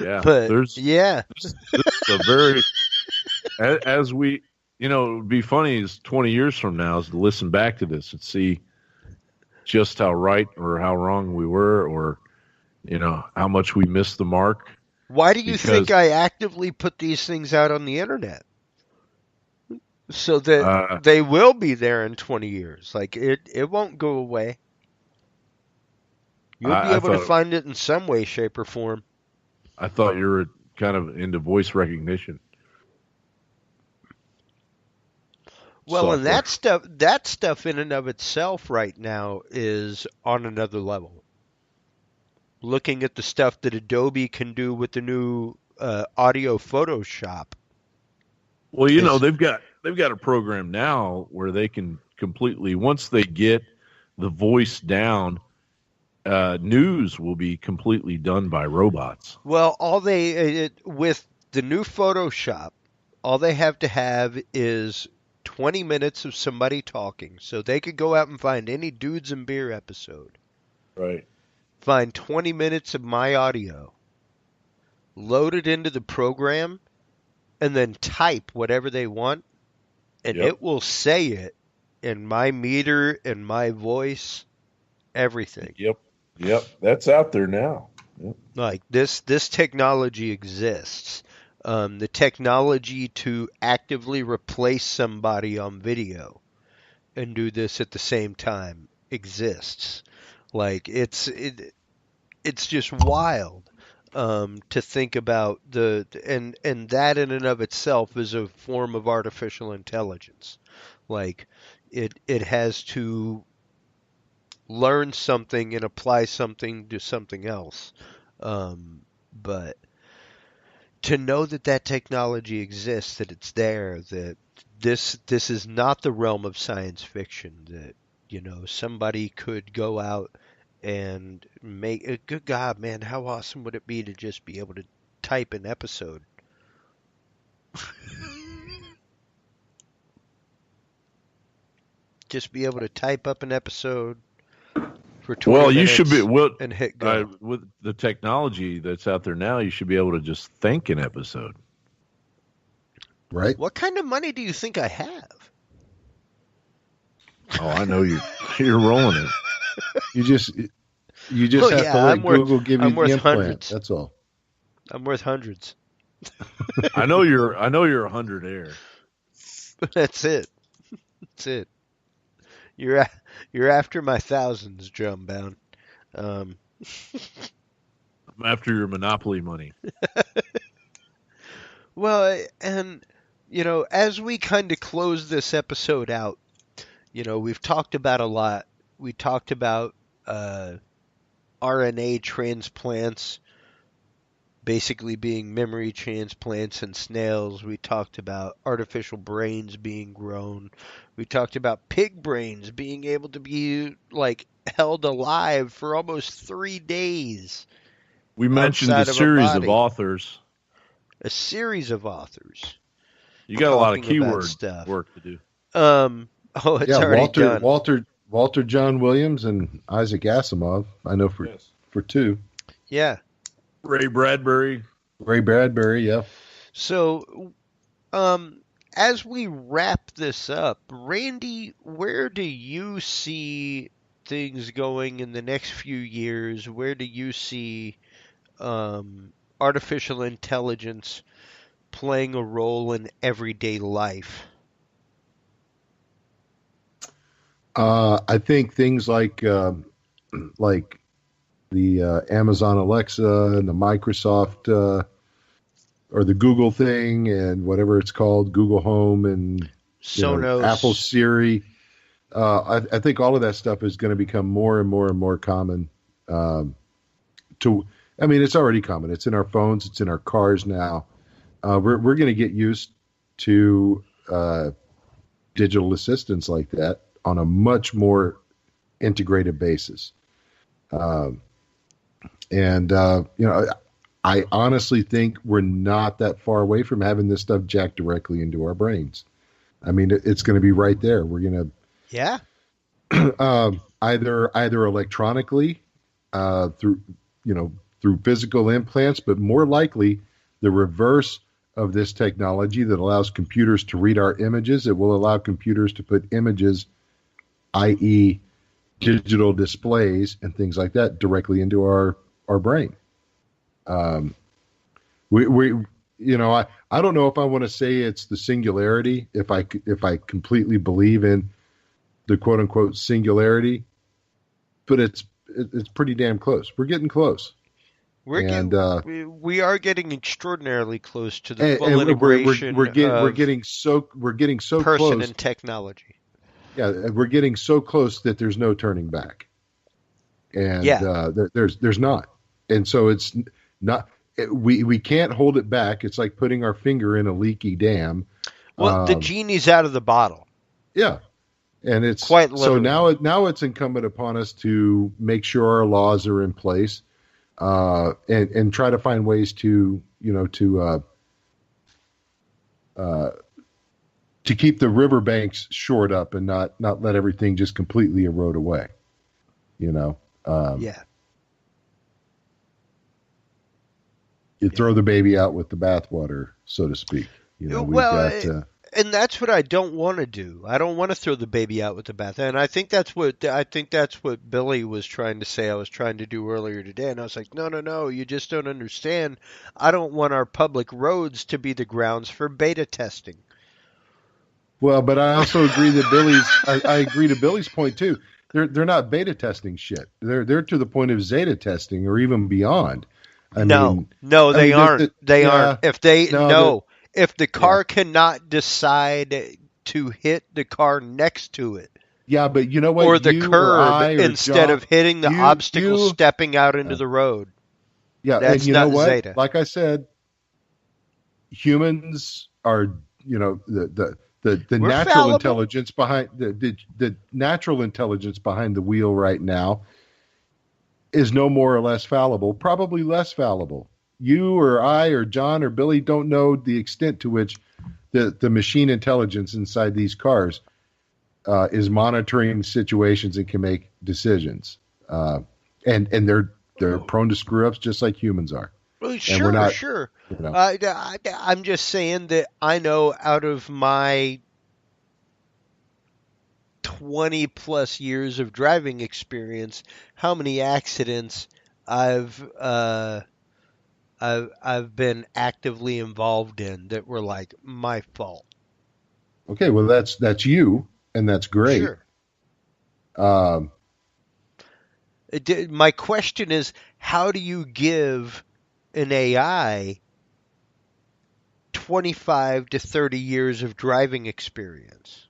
Yeah. But There's yeah, a very as we, it would be funny is 20 years from now is to listen back to this and see just how right or how wrong we were, or how much we missed the mark. why do you think Because- I actively put these things out on the internet? So that Uh, they will be there in 20 years. Like it won't go away. You'll be I able to thought- find it in some way, shape, or form. I thought you were kind of into voice recognition. Well, and software. that stuff in and of itself right now is on another level. Looking at the stuff that Adobe can do with the new audio Photoshop. Well, It's- they've got a program now where they can completely, once they get the voice down, news will be completely done by robots. Well, with the new Photoshop, all they have to have is 20 minutes of somebody talking. So they could go out and find any Dudes and Beer episode. Right. Find 20 minutes of my audio, load it into the program, and then type whatever they want, and Yep. it will say it in my meter, in my voice, everything. Yep. That's out there now. Like this technology exists. The technology to actively replace somebody on video and do this at the same time exists. Like it's just wild. to think about and that in and of itself is a form of artificial intelligence. Like it has to learn something and apply something to something else. But to know that that technology exists, that it's there, that this is not the realm of science fiction, that somebody could go out and make a good God, man, how awesome would it be to just be able to type an episode? Just be able to type up an episode for 20 Well, minutes you should be and hit go. with the technology that's out there now. You should be able to just think an episode. Right? What kind of money do you think I have? Oh, I know you're rolling it. You just Oh, have yeah, to let I'm worth- Google give you I'm the worth implant. hundreds. That's all. I'm worth hundreds. I know you're a 100 air. That's it. That's it. You're after my thousands, Drumbound. I'm after your monopoly money. Well, and as we kind of close this episode out, we've talked about a lot. We talked about RNA transplants basically being memory transplants in snails. We talked about artificial brains being grown. We talked about pig brains being able to be held alive for almost 3 days. We mentioned Outside a of a series of body. authors. A series of authors. You got a lot of Talking about keyword stuff. work to do. It's already done. Walter John Williams and Isaac Asimov. I know for two. Yeah. Ray Bradbury. Yeah. So, as we wrap this up, Randy, where do you see things going in the next few years? Where do you see artificial intelligence playing a role in everyday life? I think things like the Amazon Alexa and the Microsoft or the Google thing and whatever it's called, Google Home and Sonos, Apple Siri. I think all of that stuff is going to become more and more and more common. It's already common. It's in our phones. It's in our cars now. We're going to get used to digital assistants like that on a much more integrated basis. I honestly think we're not that far away from having this stuff jacked directly into our brains. I mean, it's going to be right there. We're going to, either electronically, through physical implants, but more likely the reverse of this technology that allows computers to read our images. It will allow computers to put images, i.e., digital displays and things like that, directly into our brain. I don't know if I want to say it's the singularity, if I completely believe in the quote unquote singularity, but it's pretty damn close. We're getting close. we are getting extraordinarily close to the full integration we're getting so person close. and technology. Yeah, we're getting so close that there's no turning back, and there's not, and so it's not. We can't hold it back. It's like putting our finger in a leaky dam. Well, the genie's out of the bottle. Yeah, and it's quite literally. So now it's incumbent upon us to make sure our laws are in place, and try to find ways to keep the riverbanks shored up and not let everything just completely erode away. You throw the baby out with the bathwater, so to speak. And that's what I don't want to do. I don't want to throw the baby out with the bath. And I think that's what Billy was trying to say. I was trying to do earlier today, and I was like, no, you just don't understand. I don't want our public roads to be the grounds for beta testing. Well, but I also agree that I agree to Billy's point too. They're not beta testing shit. They're to the point of zeta testing or even beyond. I No, mean, no, they aren't. They yeah, aren't. If they no, no, if the yeah, car cannot decide to hit the car next to it yeah, but you know what? or the You or curb I or instead John, of hitting the obstacle you, stepping out into uh, the road, yeah, and that's you know not what? Zeta. Like I said, humans are, the We're natural fallible. intelligence behind the natural intelligence behind the wheel right now is no more or less fallible, probably less fallible. You or I or John or Billy don't know the extent to which the machine intelligence inside these cars is monitoring situations and can make decisions. And they're prone to screw ups just like humans are. Well, And we're sure, not, sure. you know, I'm just saying that I know out of my 20 plus years of driving experience how many accidents I've uh, I've been actively involved in that were like my fault. okay, well that's you, and that's great. Sure. Um, My question is, how do you give an AI 25 to 30 years of driving experience?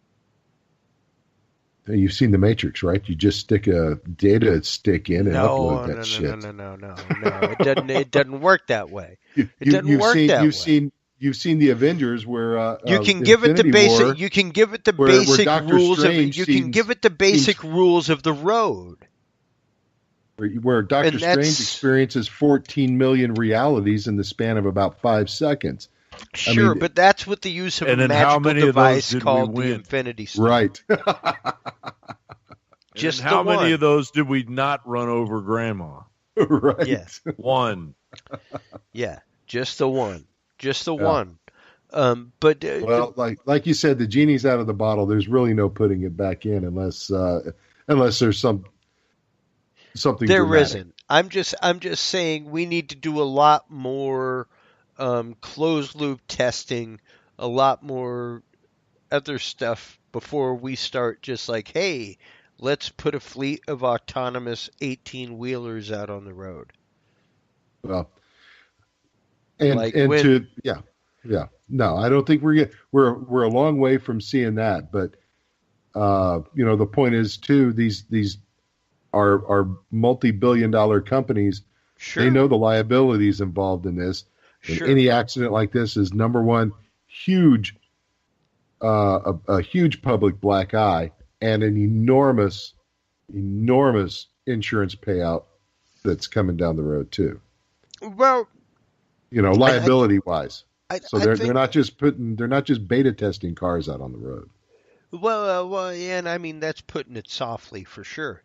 you've seen the Matrix, right? You just stick a data stick in and upload No, that no, no, no, shit. no, no, no, no. It doesn't. It doesn't work that way. You, It you doesn't you've work seen that way. you've seen the Avengers where You can give it the Infinity basic. War You can give it the where basic Doctor rules of. Strange You can give it the seems basic rules of the road, where Doctor and Strange that's experiences 14 million realities in the span of about 5 seconds. I sure. mean, But that's with the use of a And then how magical many of those device did we called the win? Infinity Stone. right. And Just how the many one. of those did we not run over grandma? Yeah, Right. One. yeah. Just the one. Just the Yeah. one. But Well, like you said, the genie's out of the bottle. There's really no putting it back in unless there's something there dramatic. isn't. I'm just saying we need to do a lot more closed loop testing, a lot more other stuff before we start just like, hey, let's put a fleet of autonomous 18 wheelers out on the road. Well, and Like and when to yeah. No, I don't think we're a long way from seeing that. But the point is too, these are multi-billion-dollar companies. They sure, know the liabilities involved in this, and sure. any accident like this is number one, huge, a huge public black eye and an enormous insurance payout that's coming down the road too. Well, I Liability wise. I, So I they're think not just beta testing cars out on the road. well, yeah, and I mean that's putting it softly for sure,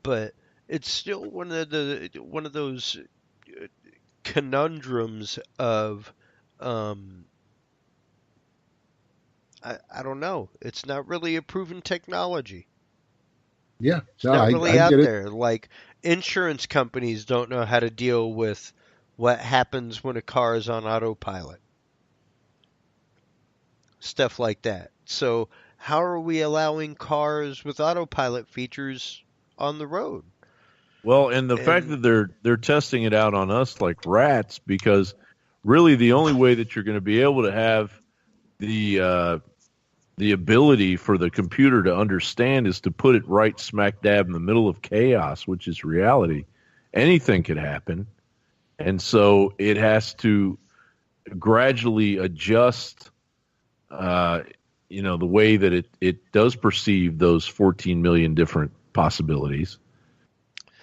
but it's still one of those conundrums of um, I don't know. It's not really a proven technology. Yeah, It's no, not I really get out it. there. Like insurance companies don't know how to deal with what happens when a car is on autopilot. Stuff like that. So how are we allowing cars with autopilot features on the road? Well, and the fact And that they're testing it out on us like rats, because really the only way that you're going to be able to have the ability for the computer to understand is to put it right smack dab in the middle of chaos, which is reality. Anything could happen, and so it has to gradually adjust the way that it does perceive those 14 million different possibilities.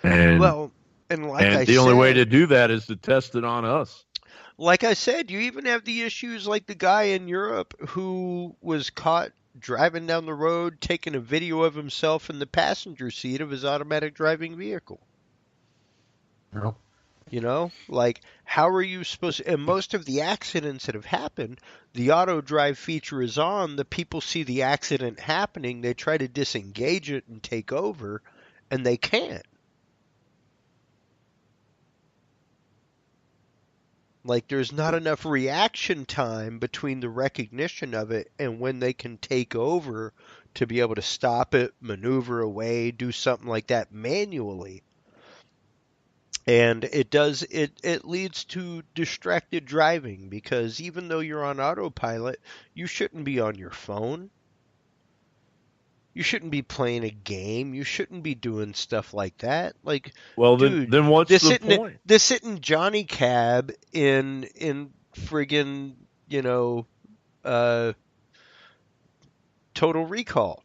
And well, and the only way to do that is to test it on us. like I said, you even have the issues like the guy in Europe who was caught driving down the road taking a video of himself in the passenger seat of his automatic driving vehicle. Well, Like how are you supposed to, and most of the accidents that have happened, the auto drive feature is on, the people see the accident happening, they try to disengage it and take over, and they can't. Like there's not enough reaction time between the recognition of it and when they can take over to be able to stop it, maneuver away, do something like that manually. And it leads to distracted driving because even though you're on autopilot, you shouldn't be on your phone. You shouldn't be playing a game. You shouldn't be doing stuff like that. Like, Well, dude, then what's this the sitting point? this sitting Johnny Cab in friggin', uh, Total Recall.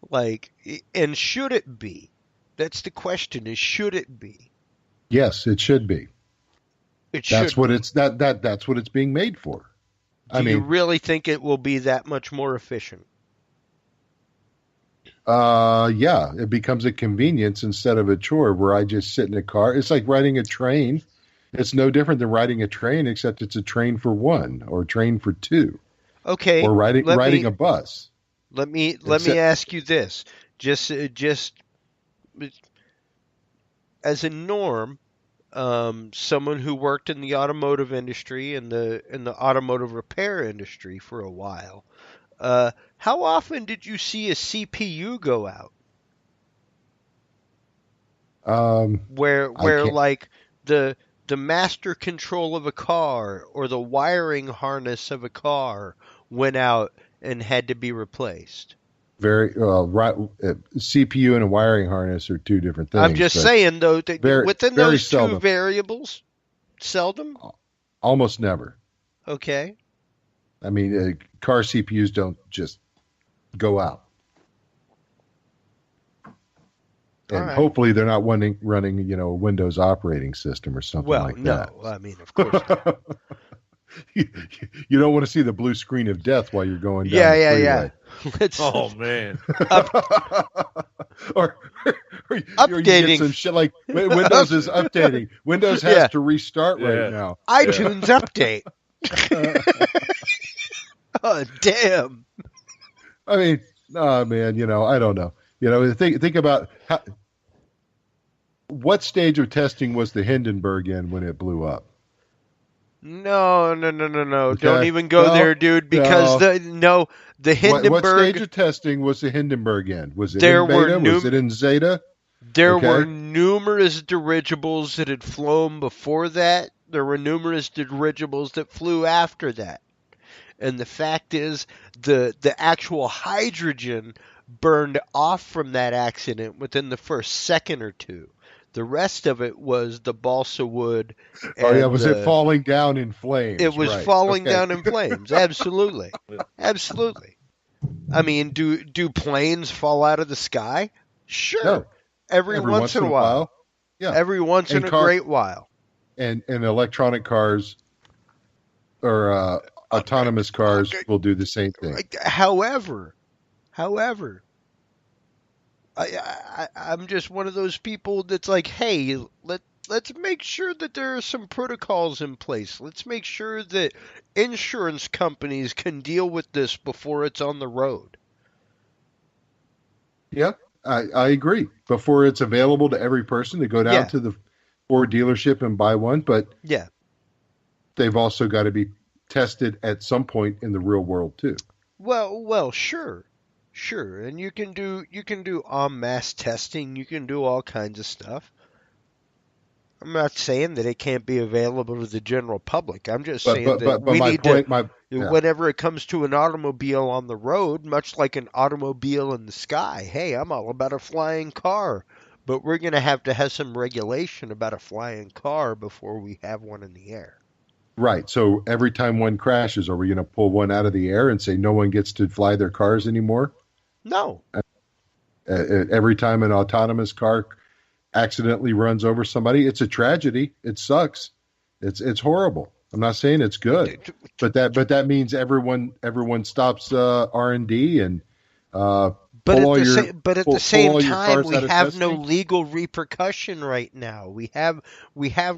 Like, and should it be? That's the question: is should it be? Yes, it should be. It That's should what be. that's what it's being made for. Do you really think it will be that much more efficient? Yeah, it becomes a convenience instead of a chore where I just sit in a car. It's like riding a train. It's no different than riding a train, except it's a train for one or a train for two, Okay, or riding a bus. let me ask you this. Just as a norm, someone who worked in the automotive industry and the automotive repair industry for a while, how often did you see a CPU go out? Where I can't. like the master control of a car or the wiring harness of a car went out and had to be replaced. Very right. CPU and a wiring harness are two different things. I'm just saying though that within very those two seldom. variables, seldom. Almost never. Okay. I mean, car CPUs don't just go out. All And right. hopefully they're not running, a Windows operating system or something like that. Well, no. I mean, of course not. You don't want to see the blue screen of death while you're going down Yeah, the yeah, freeway. yeah. Let's Oh man. or you Updating. get some shit like Windows is updating. Windows has Yeah. to restart Yeah. right now. iTunes update. Oh, damn. I mean, oh man, I don't know. Think about what stage of testing was the Hindenburg in when it blew up? No. Okay. Don't even go there, dude, because the Hindenburg. What stage of testing was the Hindenburg in? Was it There in beta? were Was it in Zeta? There Okay. were numerous dirigibles that had flown before that. There were numerous dirigibles that flew after that. And the fact is, the actual hydrogen burned off from that accident within the first second or two. The rest of it was the balsa wood. Oh yeah, and was it falling down in flames? It was Right. falling Okay. down in flames. Absolutely. Absolutely. I mean, do planes fall out of the sky? Sure. No. Every once in a while. Yeah. Every once in a great while. And electronic cars or autonomous cars will do the same thing. However, I'm just one of those people that's like, hey, let's make sure that there are some protocols in place. Let's make sure that insurance companies can deal with this before it's on the road. Yeah, I agree. Before it's available to every person to go down to the Ford dealership and buy one, but yeah, they've also got to be tested at some point in the real world too. Well, sure, and you can do en masse testing. You can do all kinds of stuff. I'm not saying that it can't be available to the general public. I'm just saying that we need to. Whenever it comes to an automobile on the road, much like an automobile in the sky, hey, I'm all about a flying car, but we're going to have some regulation about a flying car before we have one in the air. Right. So every time one crashes, are we going to pull one out of the air and say no one gets to fly their cars anymore? No. Every time an autonomous car accidentally runs over somebody, it's a tragedy. It sucks. It's horrible. I'm not saying it's good, but that means everyone stops R&D and but at the same time, we have no legal repercussion right now. We have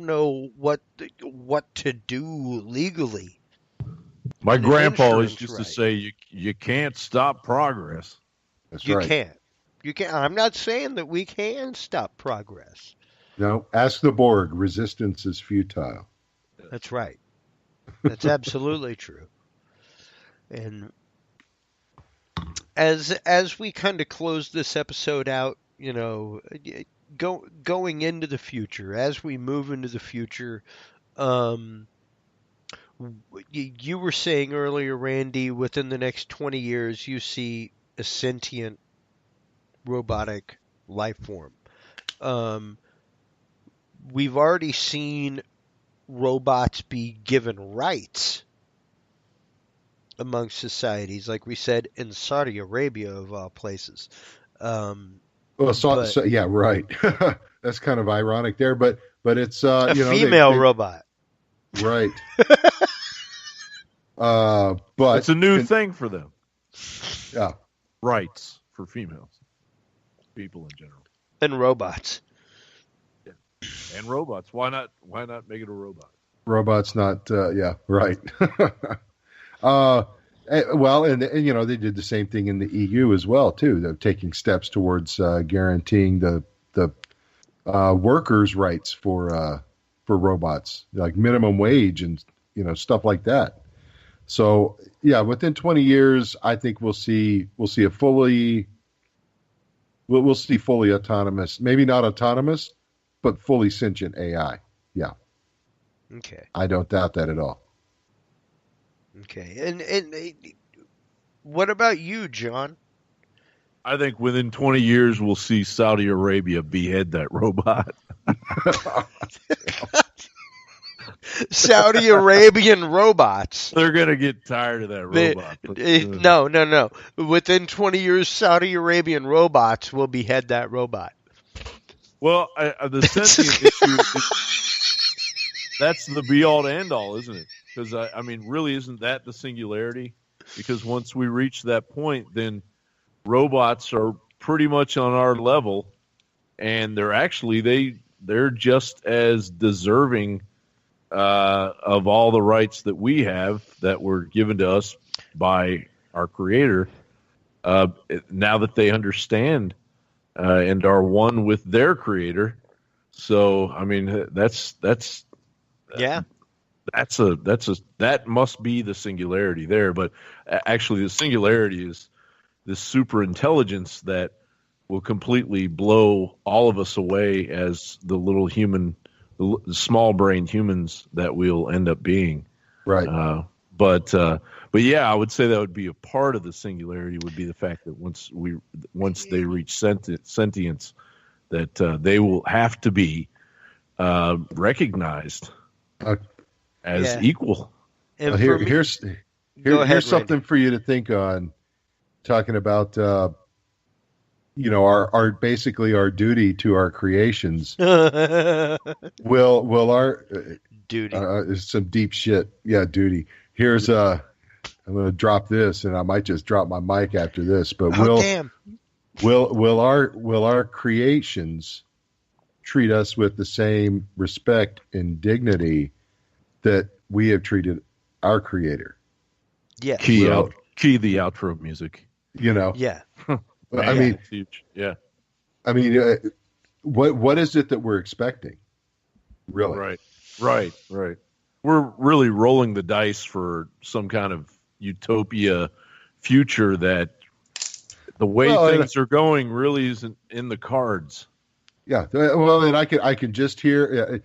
no what to do legally. My grandpa always used to say, "You can't stop progress." That's right. You can't. I'm not saying that we can stop progress. No, ask the Borg. Resistance is futile. That's right. That's absolutely true. And as we kind of close this episode out, going into the future, as we move into the future, um, you were saying earlier, Randy, within the next 20 years, you see a sentient robotic life form. Um, we've already seen robots be given rights among societies, like we said, in Saudi Arabia, of all places. Um, Well, but yeah, right. That's kind of ironic there, but it's a female they robot. right. But It's a new thing for them. yeah, Rights for females, people in general, And robots. yeah. And robots. Why not? Why not make it a robot? robots not. Yeah, right. Well, and they did the same thing in the EU as well too. They're taking steps towards guaranteeing the workers' rights for robots, like minimum wage and stuff like that. So yeah, within 20 years, I think we'll see a fully we'll see fully autonomous, maybe not autonomous, but fully sentient AI. Yeah, Okay. I don't doubt that at all. Okay. And what about you, John? I think within 20 years we'll see Saudi Arabia behead that robot. Saudi Arabian robots. They're gonna get tired of that robot. No. Within 20 years, Saudi Arabian robots will behead that robot. Well, the sentient issue that's the be all to end all, isn't it? Because I mean, really, isn't that the singularity? Because once we reach that point, then robots are pretty much on our level, and they're just as deserving of all the rights that we have that were given to us by our Creator. Now that they understand and are one with their Creator, so I mean Yeah. that must be the singularity there. But actually, the singularity is this super intelligence that will completely blow all of us away as the little human, the small brained humans that we'll end up being. Right. But yeah, I would say that would be a part of the singularity would be the fact that once they reach sentience, that they will have to be recognized as equal. And Here's something Randy. for you to think on. Talking about our basically our duty to our creations. will our Duty. some deep shit. Yeah, duty. Here's I'm going to drop this, and I might just drop my mic after this. But Damn. will our creations treat us with the same respect and dignity that we have treated our Creator? Yeah. Key the outro music. Yeah. I mean, it's huge. Yeah. I mean, what is it that we're expecting? Really? Right. We're really rolling the dice for some kind of utopia future that the way things are going really isn't in the cards. Yeah. Well, and I can just hear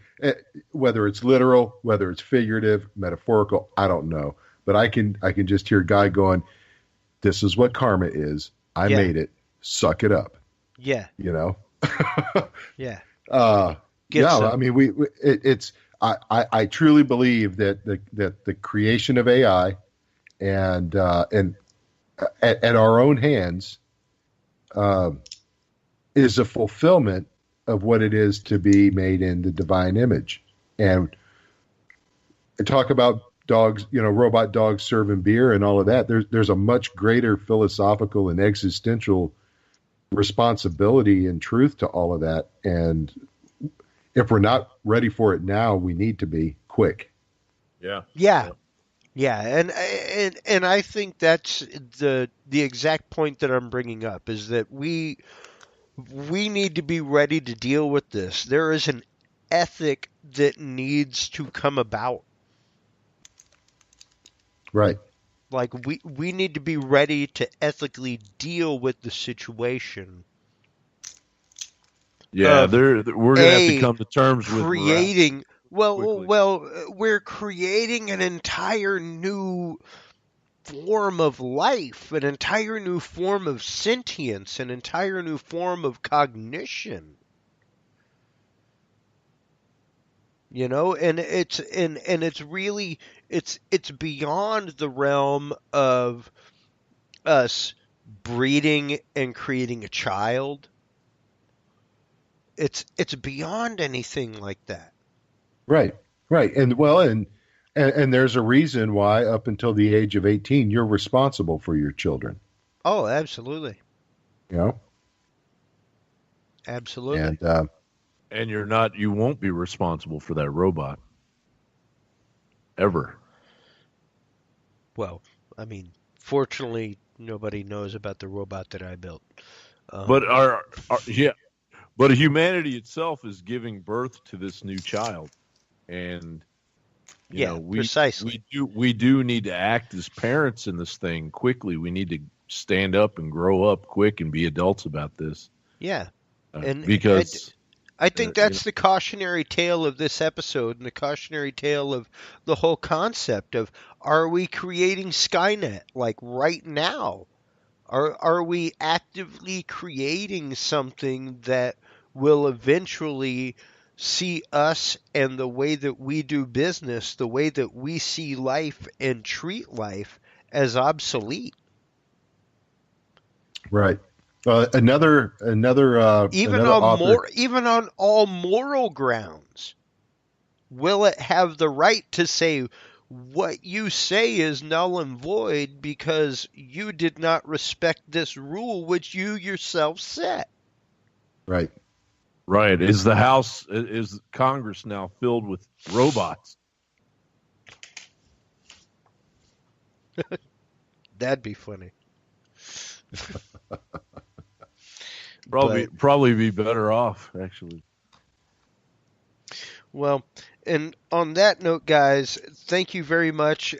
whether it's literal, whether it's figurative, metaphorical, I don't know, but I can just hear a guy going, "This is what karma is. I made it. Suck it up." Yeah. Yeah. Yeah. I mean, I truly believe that the creation of AI and at our own hands is a fulfillment of what it is to be made in the divine image. And talk about dogs, robot dogs serving beer and all of that. There's a much greater philosophical and existential responsibility and truth to all of that. And if we're not ready for it now, we need to be quick. Yeah. And I think that's the exact point that I'm bringing up, is that we need to be ready to deal with this. There is an ethic that needs to come about. Right. Like we need to be ready to ethically deal with the situation Yeah, we're going to have to come to terms with creating. quickly. We're creating an entire new form of life, an entire new form of sentience, an entire new form of cognition. You know, and it's really it's beyond the realm of us breeding and creating a child. It's beyond anything like that. Right, right, and there's a reason why up until the age of 18 you're responsible for your children. Oh, absolutely, You know, absolutely. and You won't be responsible for that robot ever. Well, I mean, fortunately, nobody knows about the robot that I built. But but humanity itself is giving birth to this new child, and precisely. we do need to act as parents in this thing quickly. We need to stand up and grow up quick and be adults about this. Yeah, and because I think that's the cautionary tale of this episode, and the cautionary tale of the whole concept of, are we creating Skynet like right now? Are we actively creating something that will eventually see us and the way that we do business, the way that we see life and treat life, as obsolete? right. Another Even author, even on all moral grounds, will it have the right to say what you say is null and void because you did not respect this rule which you yourself set? right. Right. Is Congress now filled with robots? That'd be funny. Probably be better off, actually. Well, and on that note, guys, thank you very much.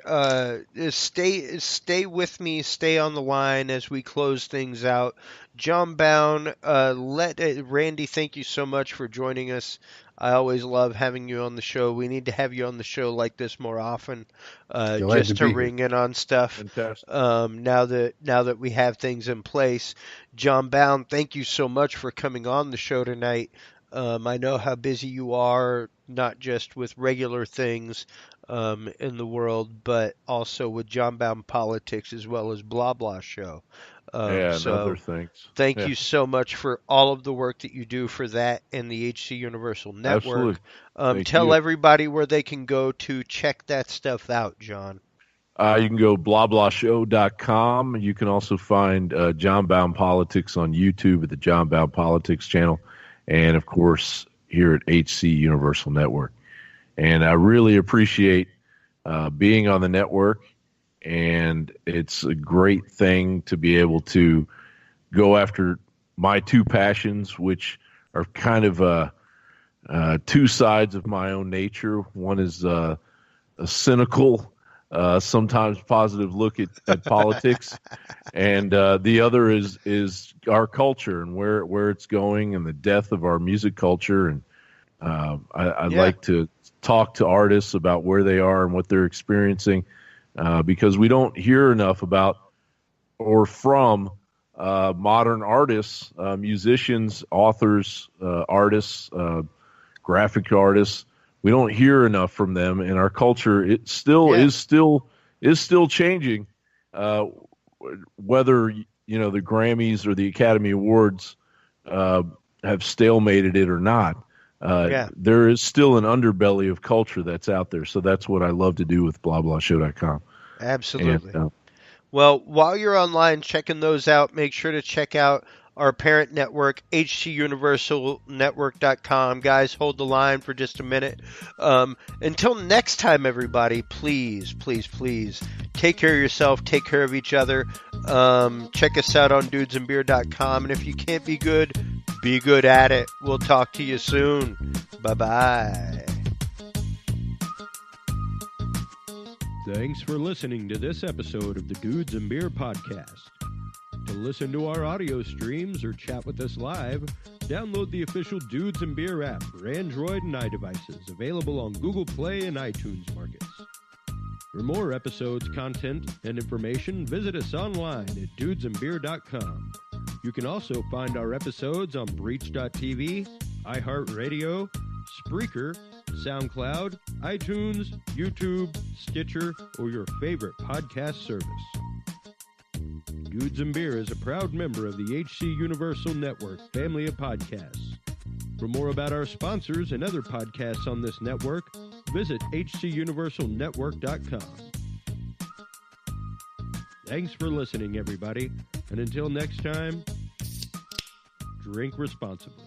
Stay with me, stay on the line as we close things out. John Bound, Randy, thank you so much for joining us. I always love having you on the show. We need to have you on the show like this more often, just to ring in on stuff. Fantastic. Now that we have things in place. John Bound, thank you so much for coming on the show tonight. I know how busy you are, not just with regular things in the world, but also with John Bound Politics as well as Blah Blah Show. And other things. Thank you so much for all of the work that you do for that and the HC Universal Network. Absolutely. Tell everybody where they can go to check that stuff out, John. You can go blahblahshow.com. You can also find John Bound Politics on YouTube at the John Bound Politics channel. And, of course, here at HC Universal Network. And I really appreciate being on the network, and it's a great thing to be able to go after my two passions, which are kind of two sides of my own nature. One is a cynical, sometimes positive look at politics, and the other is our culture and where it's going and the death of our music culture. And I'd like to talk to artists about where they are and what they're experiencing, because we don't hear enough about or from modern artists, musicians, authors, artists, graphic artists. We don't hear enough from them, and our culture is still changing. Whether the Grammys or the Academy Awards have stalemated it or not, there is still an underbelly of culture that's out there. So that's what I love to do with blahblahshow.com. Absolutely. And, well, while you're online checking those out, make sure to check out our parent network, hcuniversalnetwork.com. Guys, hold the line for just a minute. Until next time, everybody, please, please, please take care of yourself, take care of each other. Check us out on dudesandbeer.com. And if you can't be good at it. We'll talk to you soon. Bye-bye. Thanks for listening to this episode of the Dudes and Beer Podcast. To listen to our audio streams or chat with us live, download the official Dudes and Beer app for Android and iDevices, available on Google Play and iTunes markets. For more episodes, content, and information, visit us online at dudesandbeer.com. You can also find our episodes on Breach.tv, iHeartRadio, Spreaker, SoundCloud, iTunes, YouTube, Stitcher, or your favorite podcast service. Dudes and Beer is a proud member of the HC Universal Network family of podcasts. For more about our sponsors and other podcasts on this network, visit hcuniversalnetwork.com. Thanks for listening, everybody, and until next time, drink responsibly.